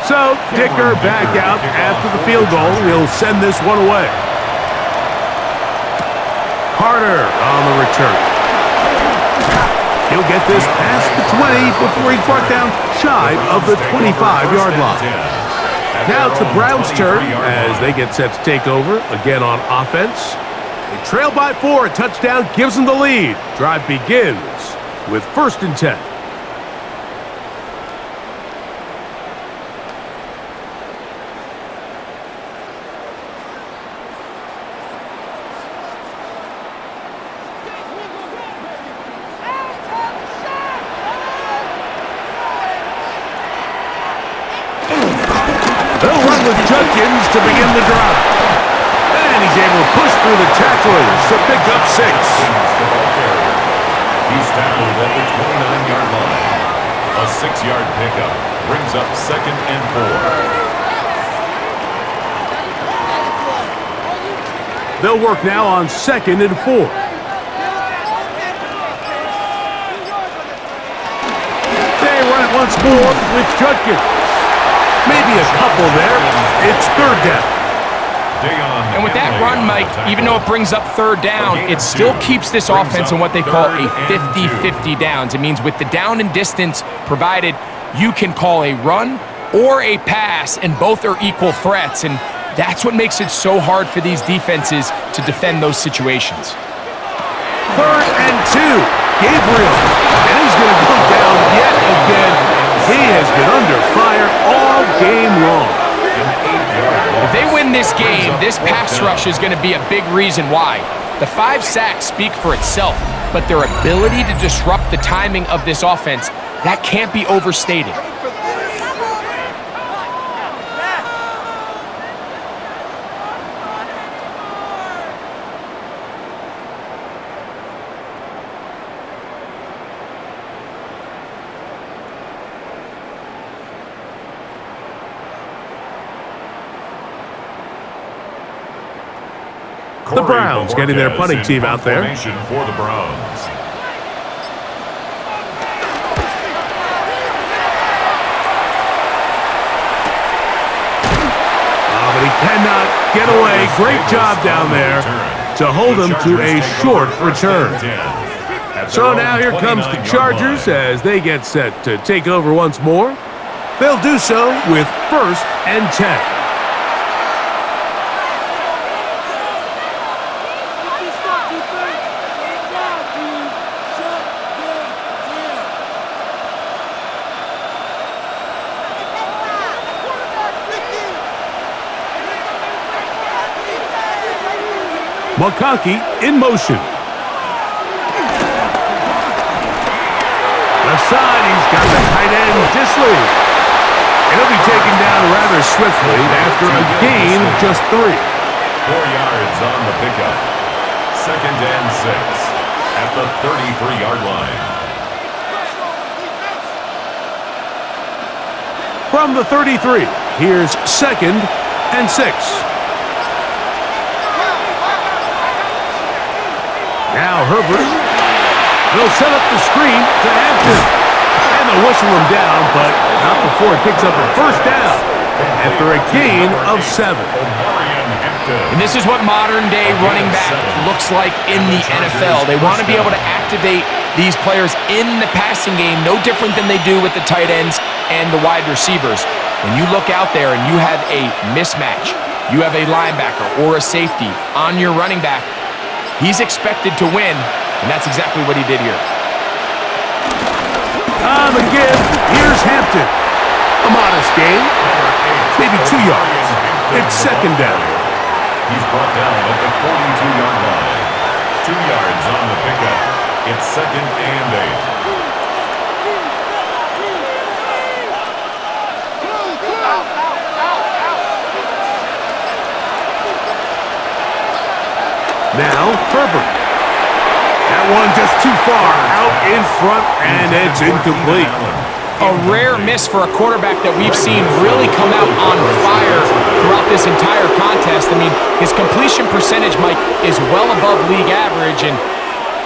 So, Dicker back out after the field goal. He'll send this one away. Carter on the return. He'll get this past the 20 before he's brought down shy of the 25-yard line. Now it's the Browns' turn as they get set to take over again on offense. They trail by 4. A touchdown gives them the lead. Drive begins with 1st and 10. They'll run with Judkins to begin the drive. And he's able to push through the tacklers to pick up 6. He's tackled at the 29-yard line. A 6-yard pickup brings up 2nd and 4. They'll work now on 2nd and 4. They run it once more with Judkins. Maybe a couple there. It's 3rd down. And with that run, Mike, even though it brings up 3rd down, it still keeps this offense in what they call a 50-50 downs. It means with the down and distance provided, you can call a run or a pass, and both are equal threats. And that's what makes it so hard for these defenses to defend those situations. 3rd and 2. Gabriel. And he's going to go down yet again. He has been under fire all game long. If they win this game, this pass rush is going to be a big reason why. The 5 sacks speak for itself, but their ability to disrupt the timing of this offense, that can't be overstated. The Browns getting their punting team out there. For the Browns. But he cannot get away. Great job down there to hold him to a short return. So now here comes the Chargers as they get set to take over once more. They'll do so with 1st and 10. McConkey in motion. Left side, he's got the tight end, Disley. And he'll be taken down rather swiftly after a gain of just 3. 4 yards on the pickup. 2nd and 6 at the 33-yard line. From the 33, here's 2nd and 6. Now Herbert. They'll set up the screen to Hampton. And they'll whistle him down, but not before it picks up a first down after a gain of 7. And this is what modern-day running back looks like in the NFL. They want to be able to activate these players in the passing game, no different than they do with the tight ends and the wide receivers. When you look out there and you have a mismatch, you have a linebacker or a safety on your running back, he's expected to win, and that's exactly what he did here. On the give, here's Hampton. A modest gain, maybe 2 yards. It's 2nd down. He's brought down at the 42-yard line. 2 yards on the pickup. It's 2nd and 8. Now, Herbert. That one just too far out in front, and it's incomplete. A rare miss for a quarterback that we've seen really come out on fire throughout this entire contest. I mean, his completion percentage, Mike, is well above league average, and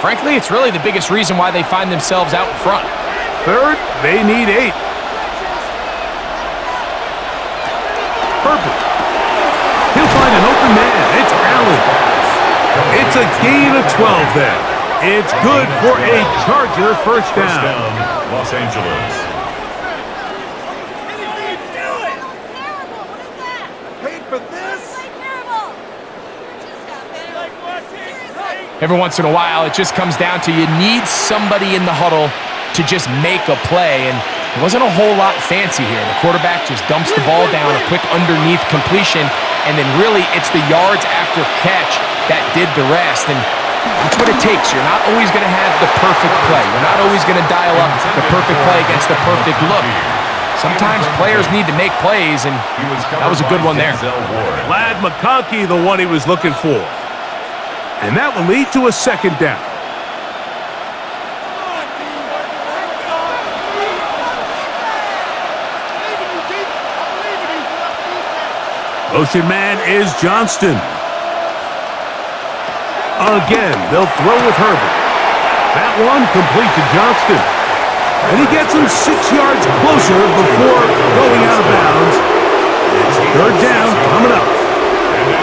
frankly, it's really the biggest reason why they find themselves out front. 3rd, they need 8. Herbert. He'll find an open man. It's Allen. It's a gain of 12 there. It's good for a Charger first down. Los Angeles. Every once in a while, it just comes down to you need somebody in the huddle to just make a play, and it wasn't a whole lot fancy here. The quarterback just dumps the ball down, a quick underneath completion, and then really it's the yards after catch that did the rest, and that's what it takes. You're not always going to have the perfect play. You're not always going to dial up the perfect play against the perfect look. Sometimes players need to make plays, and that was a good one there. Glad McConkey the one he was looking for. And that will lead to a 2nd down. Motion man is Johnston. Again, they'll throw with Herbert. That one complete to Johnston. And he gets him 6 yards closer before going out of bounds. It's 3rd down coming up.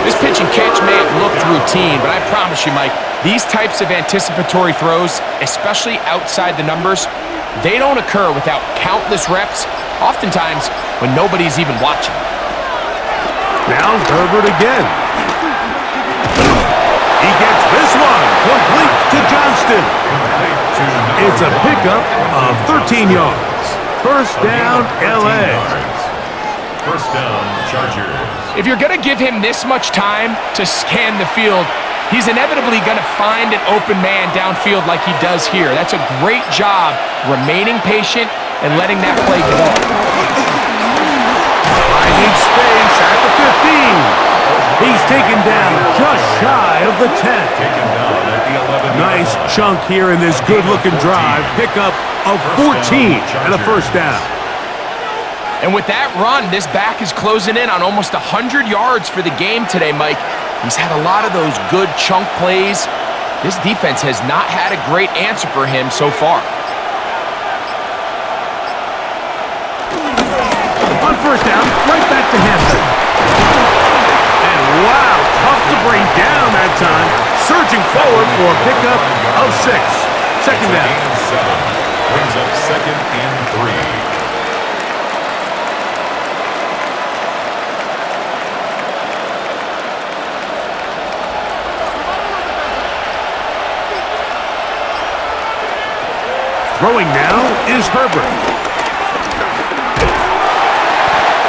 This pitch and catch may have looked routine, but I promise you, Mike, these types of anticipatory throws, especially outside the numbers, they don't occur without countless reps, oftentimes when nobody's even watching. Now Herbert again. He gets this one complete to Johnston. It's a pickup of 13 yards. First down, L.A. First down, Chargers. If you're going to give him this much time to scan the field, he's inevitably going to find an open man downfield like he does here. That's a great job remaining patient and letting that play develop. Finding space at the 15. He's taken down just shy of the 10. Taken down at the 11. Nice chunk here in this good-looking drive. Pickup of 14 and a first down. And with that run, this back is closing in on almost 100 yards for the game today, Mike. He's had a lot of those good chunk plays. This defense has not had a great answer for him so far. On first down, right back to Hampton. And wow, tough to bring down that time. Surging forward for a pickup of 6. 2nd down. Brings up 2nd and 3. Throwing now is Herbert.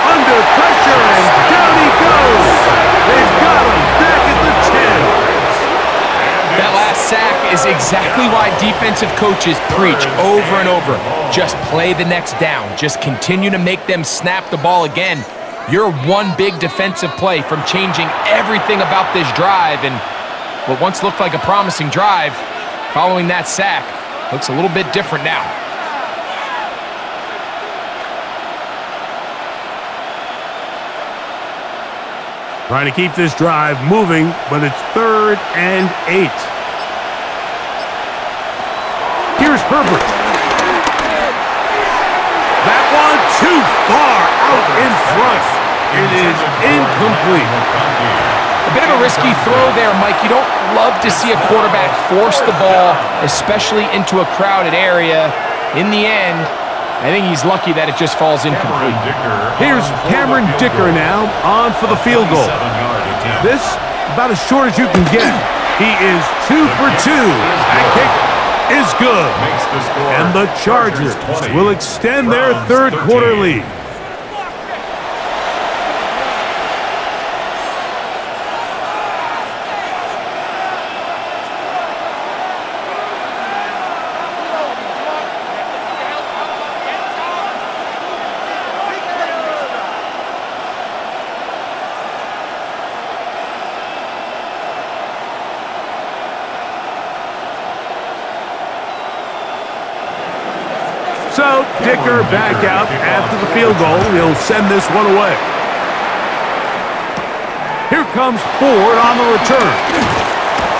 Under pressure, and down he goes. They've got him back at the 10. is exactly why defensive coaches preach over and over. Just play the next down. Just continue to make them snap the ball again. You're one big defensive play from changing everything about this drive, and what once looked like a promising drive, following that sack, looks a little bit different now. Trying to keep this drive moving, but it's 3rd and 8. Here's Herbert. That one too far out in front. It is incomplete. A bit of a risky throw there, Mike. You don't love to see a quarterback force the ball, especially into a crowded area. In the end, I think he's lucky that it just falls incomplete. Here's Cameron Dicker now on for the field goal. This, about as short as you can get. He is 2 for 2. That kick is good. And the Chargers will extend their third quarter lead. So, Dicker back out after the field goal. He'll send this one away. Here comes Ford on the return.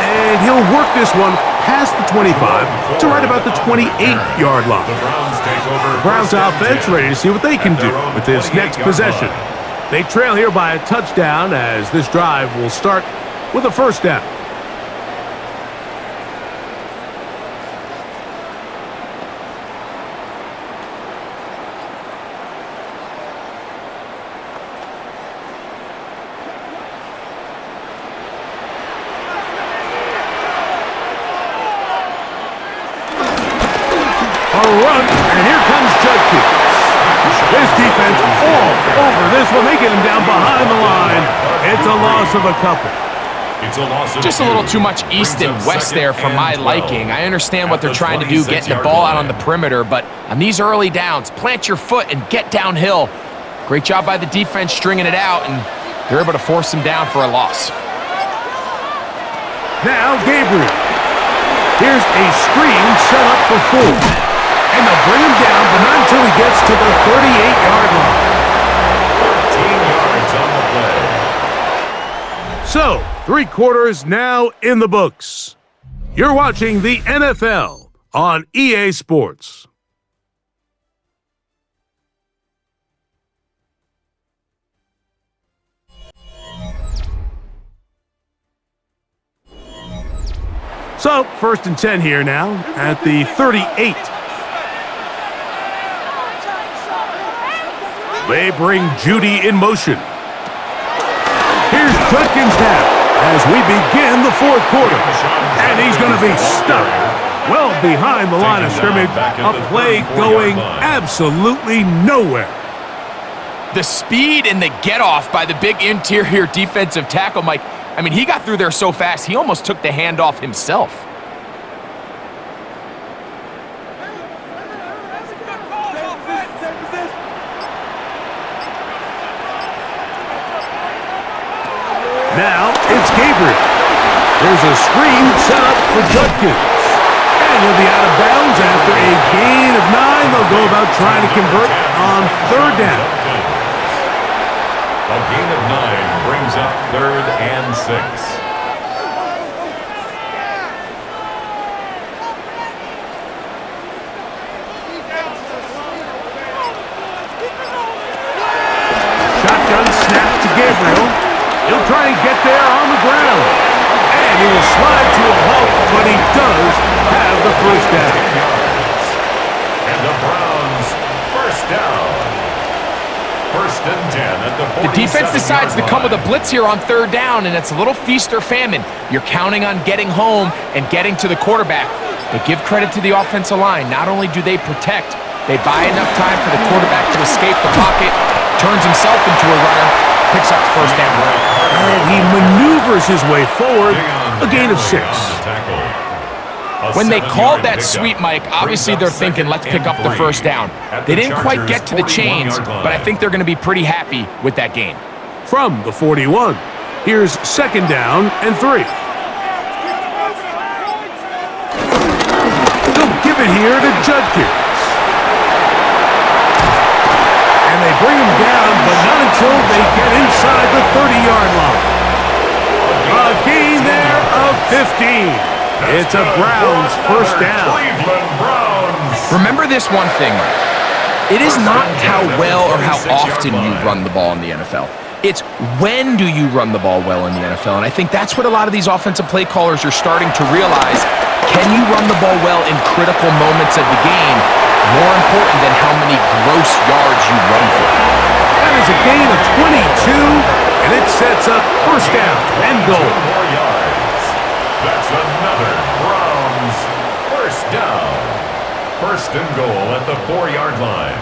And he'll work this one past the 25 to right about the 28-yard line. The Browns offense ready to see what they can do with this next possession. They trail here by a touchdown as this drive will start with a first down. Run, and here comes Judkins. This defense all over this one. They get him down behind the line. It's a loss of a couple. Just a little too much east and west there for my liking. I understand what they're trying to do, getting the ball out on the perimeter, but on these early downs, plant your foot and get downhill. Great job by the defense stringing it out, and they're able to force him down for a loss. Now Gabriel. Here's a screen set up for Ford. And they'll bring him down, but not until he gets to the 38-yard line. 13 yards on the play. So, 3 quarters now in the books. You're watching the NFL on EA Sports. So, 1st and 10 here now at the 38. They bring Judy in motion. Here's Judkins now as we begin the 4th quarter. And he's going to be stuck well behind the line of scrimmage. A play going absolutely nowhere. The speed and the get-off by the big interior defensive tackle, Mike. I mean, he got through there so fast, he almost took the handoff himself. Now it's Gabriel. There's a screen set up for Judkins. And he'll be out of bounds after a gain of 9. They'll go about trying to convert on 3rd down. A gain of 9 brings up 3rd and 6. Shotgun snap to Gabriel. He'll try and get there on the ground. And he will slide to a halt, but he does have the first down. And the Browns, first down. 1st and 10 at the 47. The defense decides to come with a blitz here on 3rd down, and it's a little feast or famine. You're counting on getting home and getting to the quarterback. But give credit to the offensive line. Not only do they protect, they buy enough time for the quarterback to escape the pocket, turns himself into a runner, picks up the first down run. And he maneuvers his way forward, a gain of 6. When they called that sweep, Mike, obviously they're thinking, let's pick up the first down. They didn't quite get to the chains, but I think they're going to be pretty happy with that gain. From the 41, here's second down and 3. They'll give it here to Judkins. And they bring him down, but not until they get inside the 30-yard line. A gain there of 15. It's a Browns first down. Remember this one thing, Mike. It is not how well or how often you run the ball in the NFL. It's when do you run the ball well in the NFL. And I think that's what a lot of these offensive play callers are starting to realize. Can you run the ball well in critical moments of the game? More important than how many gross yards you run for. That is a gain of 22, and it sets up first down and goal. That's another Browns first down. First and goal at the 4-yard line.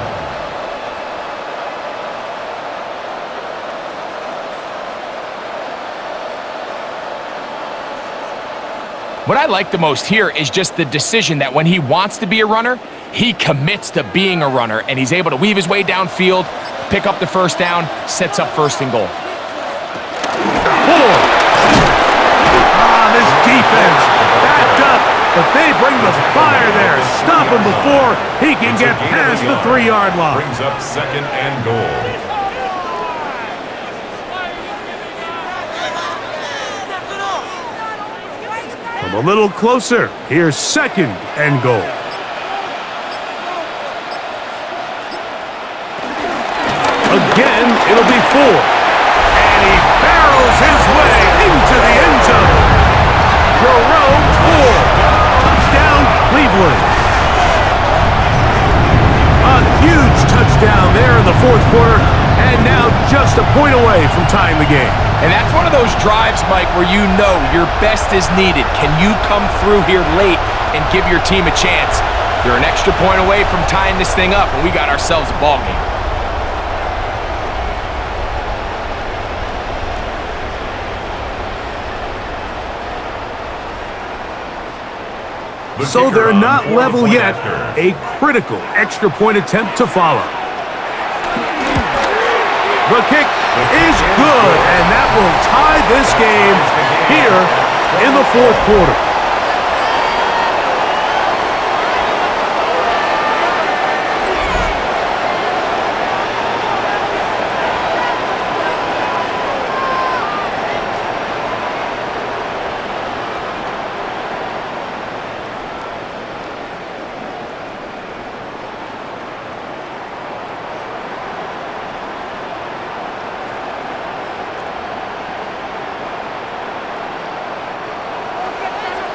What I like the most here is just the decision that when he wants to be a runner, he commits to being a runner, and he's able to weave his way downfield, pick up the first down, sets up first and goal. This defense backed up, but they bring the fire there. Stop him before he can get past the 3-yard line. Brings up second and goal. From a little closer, here's second and goal. Again, it'll be 4. And he barrels his way into the end zone. Jerome Ford, touchdown Cleveland. A huge touchdown there in the fourth quarter, and now just a point away from tying the game. And that's one of those drives, Mike, where you know your best is needed. Can you come through here late and give your team a chance? They're an extra point away from tying this thing up, and we got ourselves a ball game. So they're not level yet. A critical extra point attempt to follow. The kick is good, and that will tie this game here in the fourth quarter.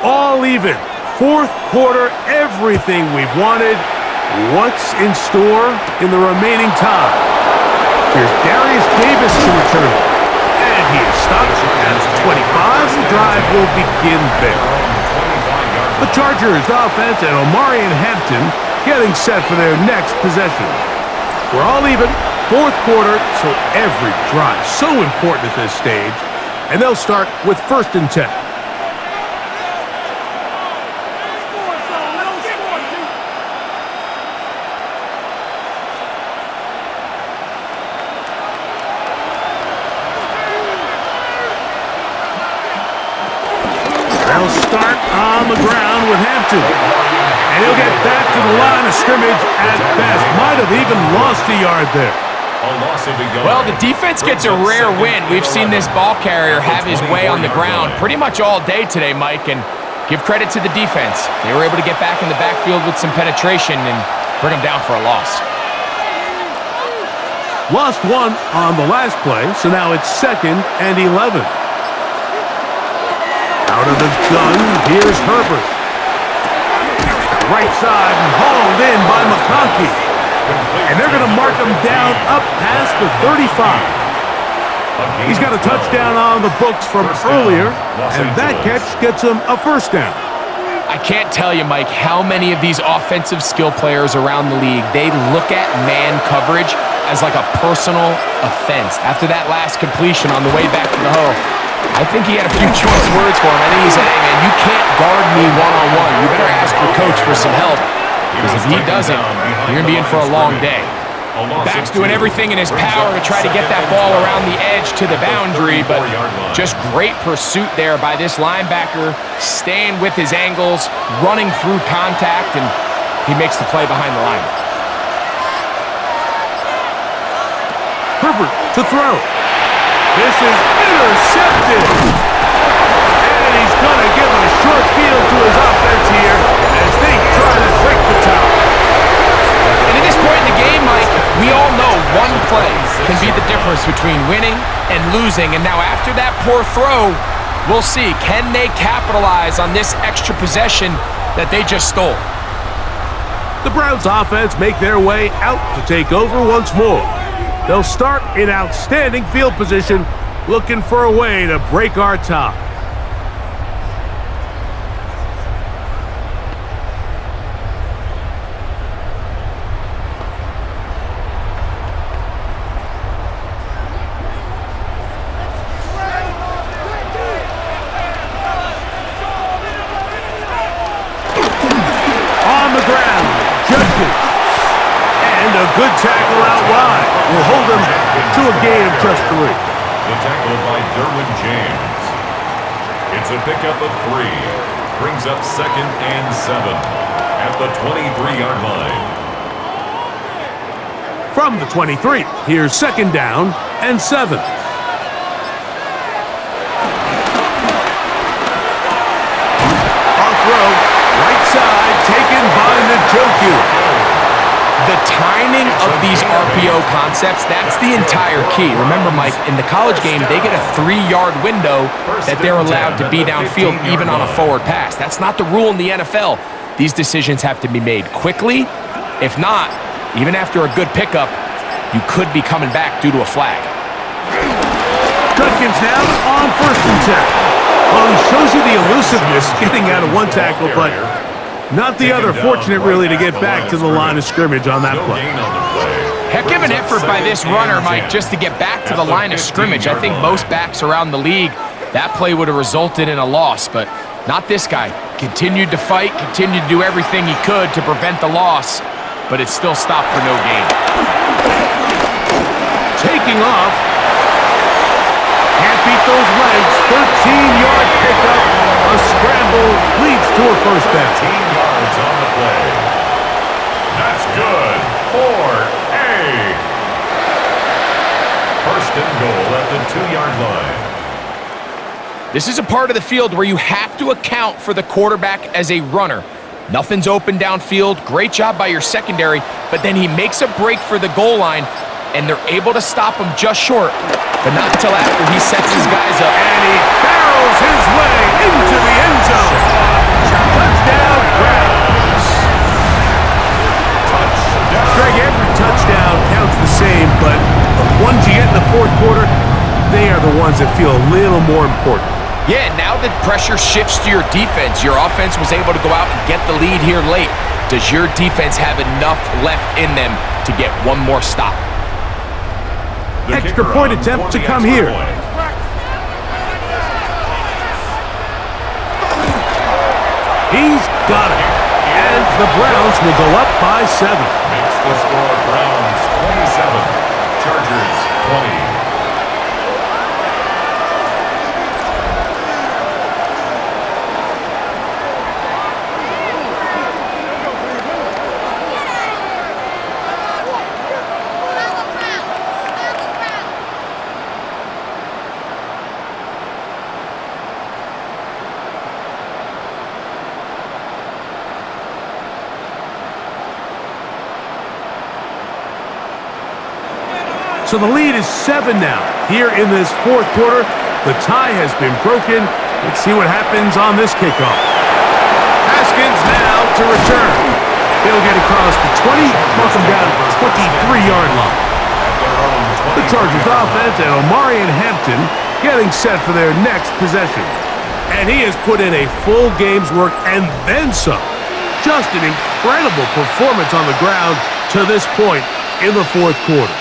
All even. Fourth quarter, everything we've wanted. What's in store in the remaining time? Here's Darius Davis to return. And he is stopped at 25. The drive will begin there. The Chargers offense and Omarion Hampton getting set for their next possession. We're all even. Fourth quarter, so every drive so important at this stage. And they'll start with first and 10. They'll start on the ground with Hampton. And he'll get back to the line of scrimmage at best. Might have even lost a yard there. Well, the defense gets a rare win. We've seen this ball carrier have his way on the ground pretty much all day today, Mike, and give credit to the defense. They were able to get back in the backfield with some penetration and bring them down for a loss. Lost one on the last play, so now it's second and 11. Out of the gun, here's Herbert. Right side and hauled in by McConkey. And they're going to mark him down up past the 35. He's got a touchdown on the books from earlier, and that catch gets him a first down. I can't tell you, Mike, how many of these offensive skill players around the league, they look at man coverage as like a personal offense. After that last completion on the way back to the hole, I think he had a few choice words for him. I think he said, hey, man, you can't guard me one-on-one. You better ask your coach for some help, because if he doesn't, you're going to be in for a long day. Back's doing everything in his power to try to get that ball around the edge to the boundary, but just great pursuit there by this linebacker, staying with his angles, running through contact, and he makes the play behind the line. Herbert to throw. This is intercepted. And he's going to give a short field to his offense here as they try to break the top. And at this point in the game, Mike, we all know one play can be the difference between winning and losing. And now after that poor throw, we'll see, can they capitalize on this extra possession that they just stole? The Browns offense make their way out to take over once more. They'll start in outstanding field position, looking for a way to break our tie. On the ground, Judkins. And a good tackle out wide will hold him to a gain of just 3. The tackle by Derwin James. It's a pickup of 3. Brings up 2nd and 7 at the 23-yard line. From the 23, here's 2nd down and 7. Our throw, right side, taken by Njoku. The timing of these RPO concepts, that's the entire key. Remember, Mike, in the college game, they get a 3-yard window that they're allowed to be downfield even on a forward pass. That's not the rule in the NFL. These decisions have to be made quickly. If not, even after a good pickup, you could be coming back due to a flag. Judkins now on 1st and 10. Well, he shows you the elusiveness getting out of one tackle, but not the other. Fortunate, really, to get back to the line of scrimmage on that play. Heck of an effort by this runner, Mike, just to get back to the line of scrimmage. I think most backs around the league, that play would have resulted in a loss, but not this guy. Continued to fight, continued to do everything he could to prevent the loss, but it still stopped for no gain. Taking off. Can't beat those legs. 13-yard pickup. A scramble leads to a first down. 15 yards on the play. That's good for a first and goal at the 2-yard line. This is a part of the field where you have to account for the quarterback as a runner. Nothing's open downfield. Great job by your secondary, but then he makes a break for the goal line, and they're able to stop him just short, but not until after he sets his guys up. And he barrels his way into the end zone. Touchdown, Browns. Greg, every touchdown counts the same, but the ones you get in the fourth quarter, they are the ones that feel a little more important. Yeah, now that pressure shifts to your defense, your offense was able to go out and get the lead here late. Does your defense have enough left in them to get one more stop? Extra point attempt to come here. He's got it. And the Browns will go up by 7. Makes the score Browns 27, Chargers 20. So the lead is 7 now. Here in this fourth quarter, the tie has been broken. Let's see what happens on this kickoff. Haskins now to return. He'll get across the 20, mark him down at the 23-yard line. The Chargers offense and Omarion Hampton getting set for their next possession. And he has put in a full game's work and then some. Just an incredible performance on the ground to this point in the fourth quarter.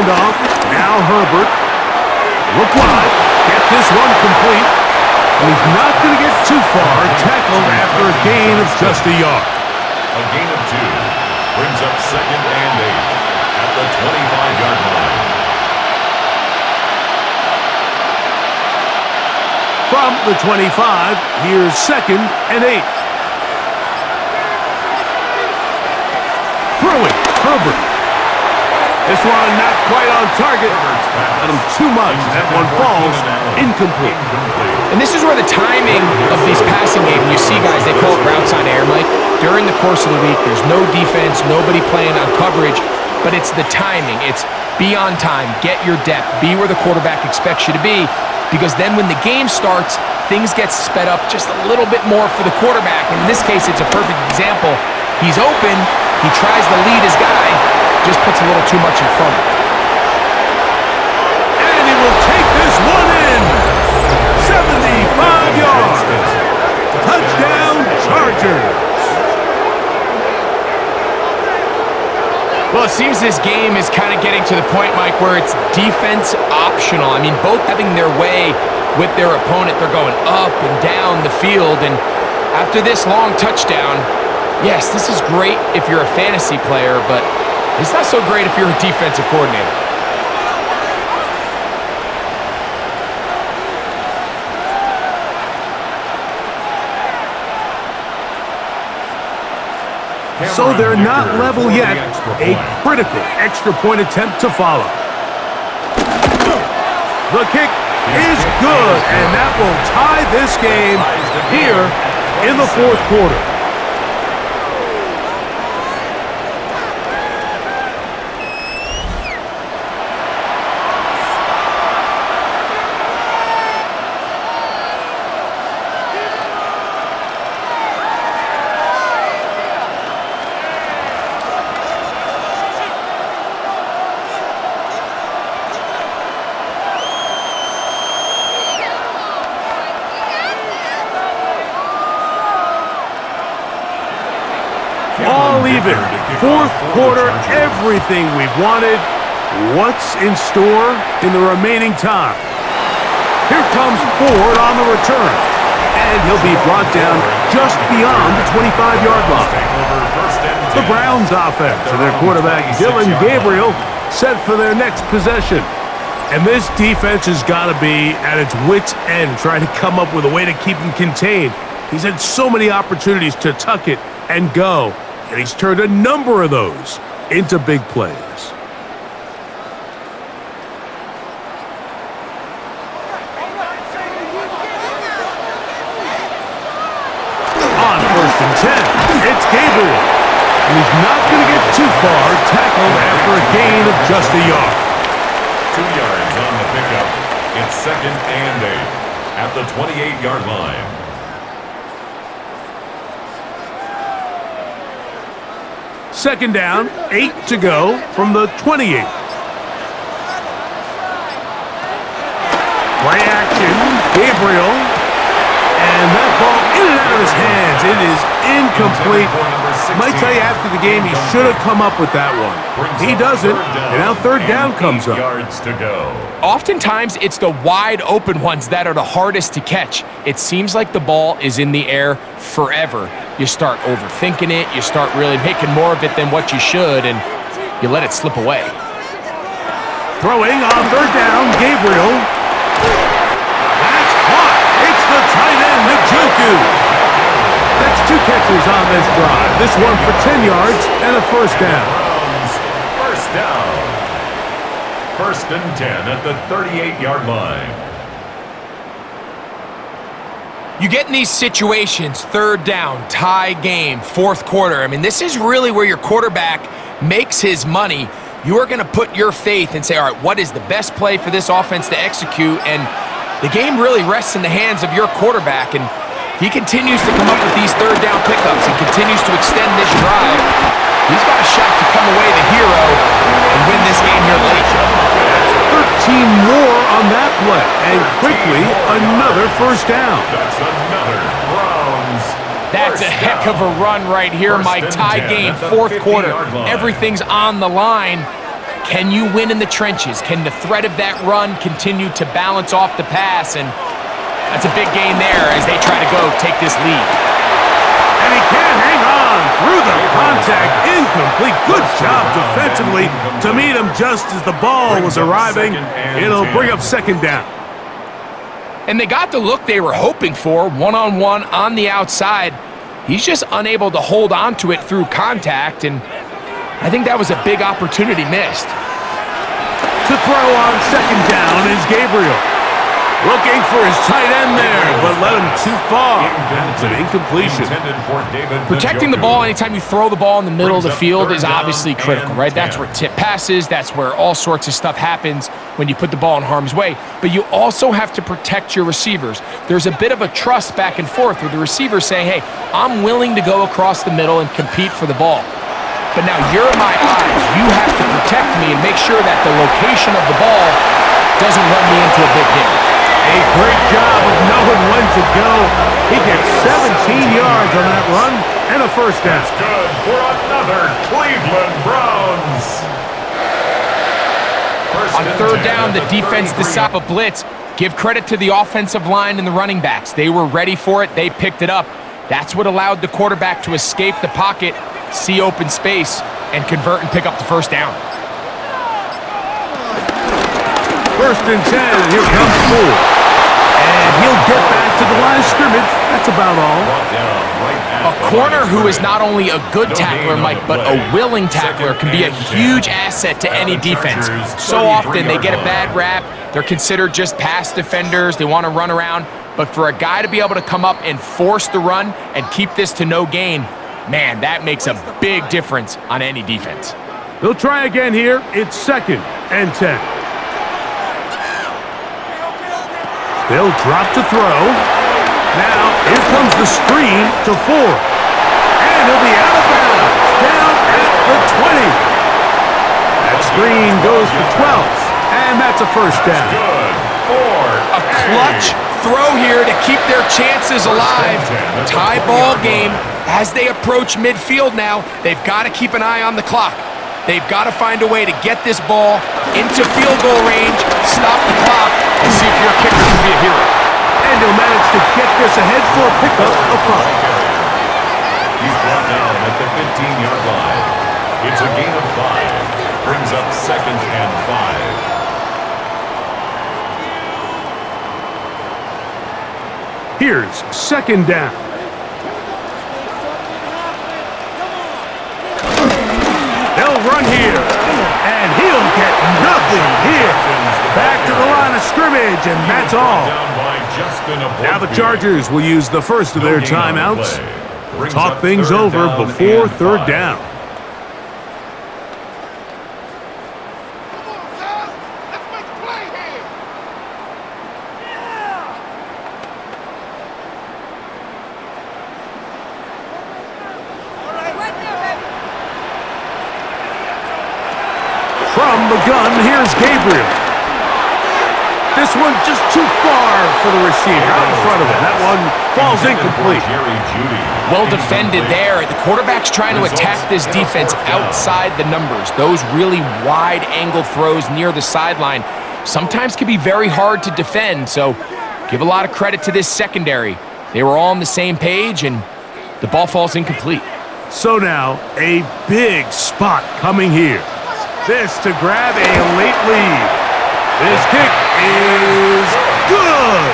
handoff. Now Herbert. Look wide. Get this one complete. And he's not going to get too far. Tackled after a gain of just a yard. A gain of 2 brings up 2nd and 8 at the 25-yard line. From the 25, here's 2nd and 8. Throwing, Herbert. This one not quite on target. Got him too much. That one falls incomplete. And this is where the timing of these passing games, you see guys, they call it routes on air, Mike. During the course of the week, there's no defense, nobody playing on coverage, but it's the timing. It's be on time, get your depth, be where the quarterback expects you to be, because then when the game starts, things get sped up just a little bit more for the quarterback. And in this case, it's a perfect example. He's open, he tries to lead his guy, just puts a little too much in front of him. And he will take this one in. 75 yards. Touchdown, Chargers. Well, it seems this game is kind of getting to the point, Mike, where it's defense optional. I mean, both having their way with their opponent. They're going up and down the field. And after this long touchdown, yes, this is great if you're a fantasy player, but it's not so great if you're a defensive coordinator. So they're not level yet. A critical extra point attempt to follow. The kick is good, and that will tie this game here in the 4th quarter. All even. 4th quarter, everything we've wanted. What's in store in the remaining time? Here comes Ford on the return. And he'll be brought down just beyond the 25-yard line. The Browns offense and their quarterback Dylan Gabriel set for their next possession. And this defense has got to be at its wits' end trying to come up with a way to keep him contained. He's had so many opportunities to tuck it and go, and he's turned a number of those into big plays. On 1st and 10, it's Gabriel. And he's not going to get too far, tackled after a gain of just a yard. 2 yards on the pickup. It's 2nd and 8 at the 28-yard line. Second down, 8 to go from the 28. Play action, Gabriel. And that ball in and out of his hands. It is incomplete. Might tell you after the game he should have come up with that one. He doesn't, and now 3rd down comes up. Yards to go. Oftentimes, it's the wide open ones that are the hardest to catch. It seems like the ball is in the air forever. You start overthinking it, you start really making more of it than what you should, and you let it slip away. Throwing on 3rd down, Gabriel. That's caught. It's the tight end, Njoku. That's 2 catches on this drive. This one for 10 yards and a 1st down. First down. 1st and 10 at the 38-yard line. You get in these situations, 3rd down, tie game, 4th quarter. I mean, this is really where your quarterback makes his money. You are going to put your faith and say, all right, what is the best play for this offense to execute? And the game really rests in the hands of your quarterback. And if he continues to come up with these 3rd down pickups and continues to extend this drive, he's got a shot to come away the hero and win this game here late. 13 more on that play, and quickly another 1st down. That's another Browns. That's a heck of a run right here, Mike. Tie game, 4th quarter. Everything's on the line. Can you win in the trenches? Can the threat of that run continue to balance off the pass? And that's a big gain there as they try to go take this lead. And he can't hang on through the contact. Incomplete. Good job defensively to meet him just as the ball was arriving. It'll bring up second down. And they got the look they were hoping for, one-on-one on the outside. He's just unable to hold on to it through contact, and I think that was a big opportunity missed. To throw on second down is Gabriel. Looking for his tight end there, but led him too far. That's an incompletion. Protecting the ball anytime you throw the ball in the middle of the field is obviously critical, right? That's where tip passes, that's where all sorts of stuff happens when you put the ball in harm's way. But you also have to protect your receivers. There's a bit of a trust back and forth where the receivers say, hey, I'm willing to go across the middle and compete for the ball. But now you're my eyes. You have to protect me and make sure that the location of the ball doesn't run me into a big hit. A great job of knowing when to go. He gets 17 yards on that run and a first down. That's good for another Cleveland Browns. On third down, the defense decided a blitz. Give credit to the offensive line and the running backs. They were ready for it. They picked it up. That's what allowed the quarterback to escape the pocket, see open space, and convert and pick up the first down. First and 10, and here comes Moore. And he'll get back to the line of scrimmage. That's about all. A corner who is not only a good tackler, Mike, but a willing tackler can be a huge asset to any defense. So often they get a bad rap. They're considered just pass defenders. They want to run around. But for a guy to be able to come up and force the run and keep this to no gain, man, that makes a big difference on any defense. They'll try again here. It's second and 10. They'll drop to throw. Now, here comes the screen to Ford. And he'll be out of bounds, down at the 20. That screen goes for 12, and that's a first down. A clutch throw here to keep their chances alive. Tie ball game as they approach midfield now. They've got to keep an eye on the clock. They've got to find a way to get this ball into field goal range, stop the clock, and see if your kicker can be a hero. And he'll manage to get this ahead for a pickup of 5. He's brought down at the 15-yard line. It's a gain of 5. Brings up second and 5. Here's second down. They'll run here, and he'll get nothing here. Back to the line of scrimmage, and that's all. Now the Chargers will use the first of their timeouts. Talk things over before third down. From the gun, here's Gabriel. This one just too far for the receiver, out in front of him. That one falls incomplete. Well defended there. The quarterback's trying to attack this defense outside the numbers. Those really wide angle throws near the sideline sometimes can be very hard to defend, so give a lot of credit to this secondary. They were all on the same page, and the ball falls incomplete. So now, a big spot coming here. This to grab a late lead. This kick is good.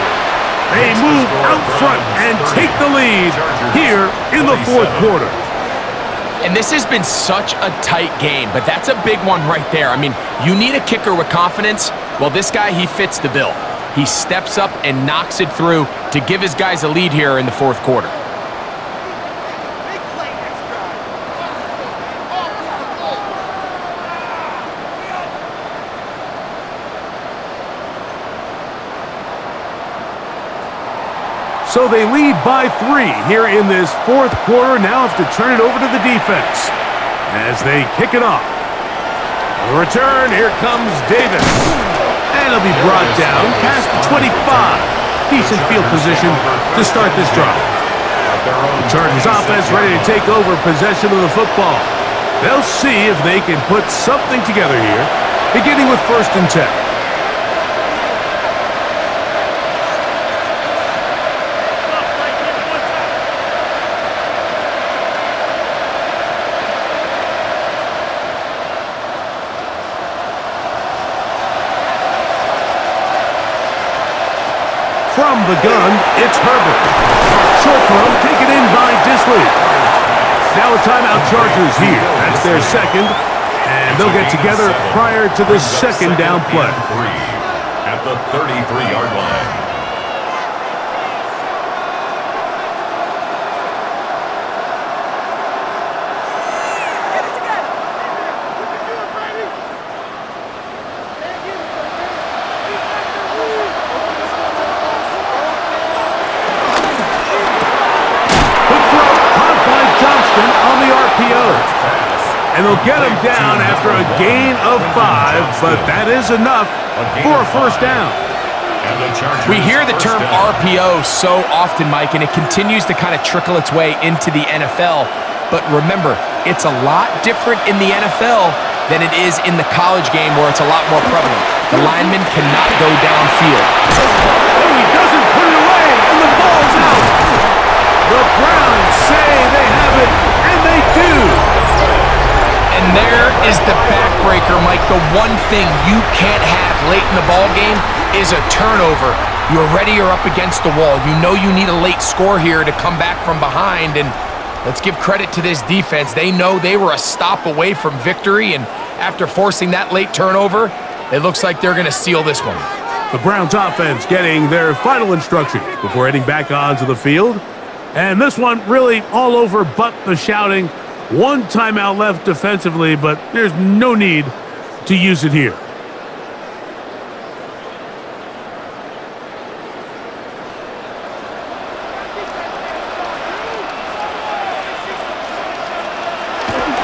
They move out front and take the lead here in the fourth quarter. And this has been such a tight game, but that's a big one right there. I mean, you need a kicker with confidence. Well, this guy, he fits the bill. He steps up and knocks it through to give his guys a lead here in the fourth quarter. So they lead by 3 here in this fourth quarter. Now have to turn it over to the defense as they kick it off. The return, here comes Davis. And he'll be brought down past the 25. Decent field position to start this drive. The Chargers offense ready to take over possession of the football. They'll see if they can put something together here, beginning with 1st and 10. From the gun, it's Herbert. Short throw, taken in by Disley. Now a timeout Chargers here. That's their second, and they'll get together prior to the second down play. At the 33-yard line. And they'll get him down after a gain of 5, but that is enough for a 1st down. We hear the term RPO so often, Mike, and it continues to kind of trickle its way into the NFL. But remember, it's a lot different in the NFL than it is in the college game where it's a lot more prevalent. The lineman cannot go downfield. Oh, he doesn't put it away, and the ball's out. The Browns say they have it, and they do. And there is the backbreaker, Mike. The one thing you can't have late in the ball game is a turnover. You're ready, you're up against the wall. You know you need a late score here to come back from behind, and let's give credit to this defense. They know they were a stop away from victory, and after forcing that late turnover, it looks like they're going to seal this one. The Browns offense getting their final instructions before heading back onto the field. And this one really all over but the shouting. One timeout left defensively, but there's no need to use it here.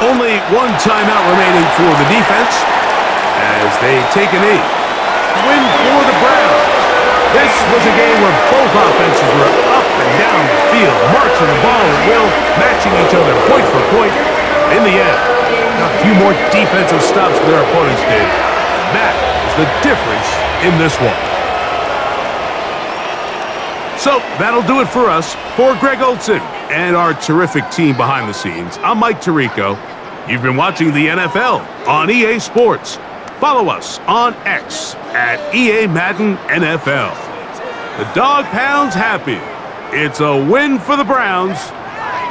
Only one timeout remaining for the defense as they take a knee. Win for the Browns. This was a game where both offenses were up and down the field, marching the ball at will, matching each other point for point. In the end, a few more defensive stops than their opponents did. That is the difference in this one. So that'll do it for us. For Greg Olson and our terrific team behind the scenes, I'm Mike Tirico. You've been watching the NFL on EA Sports. Follow us on X at EA Madden NFL. The Dog Pound's happy. It's a win for the Browns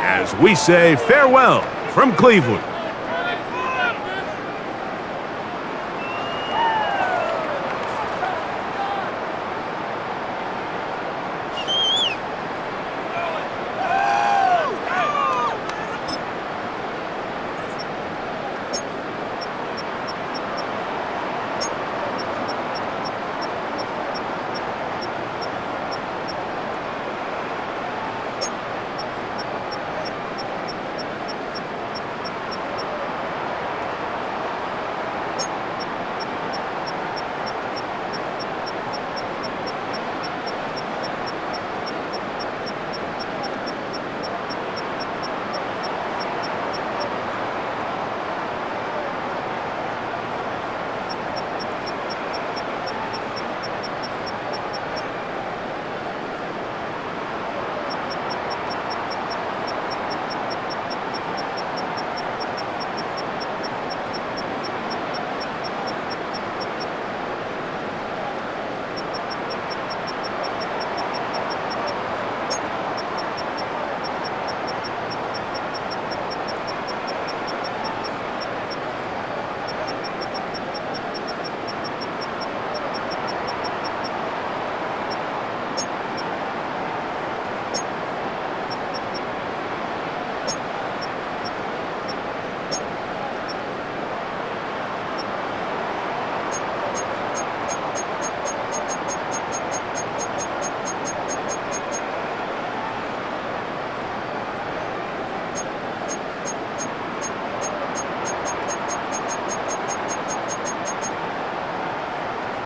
as we say farewell from Cleveland.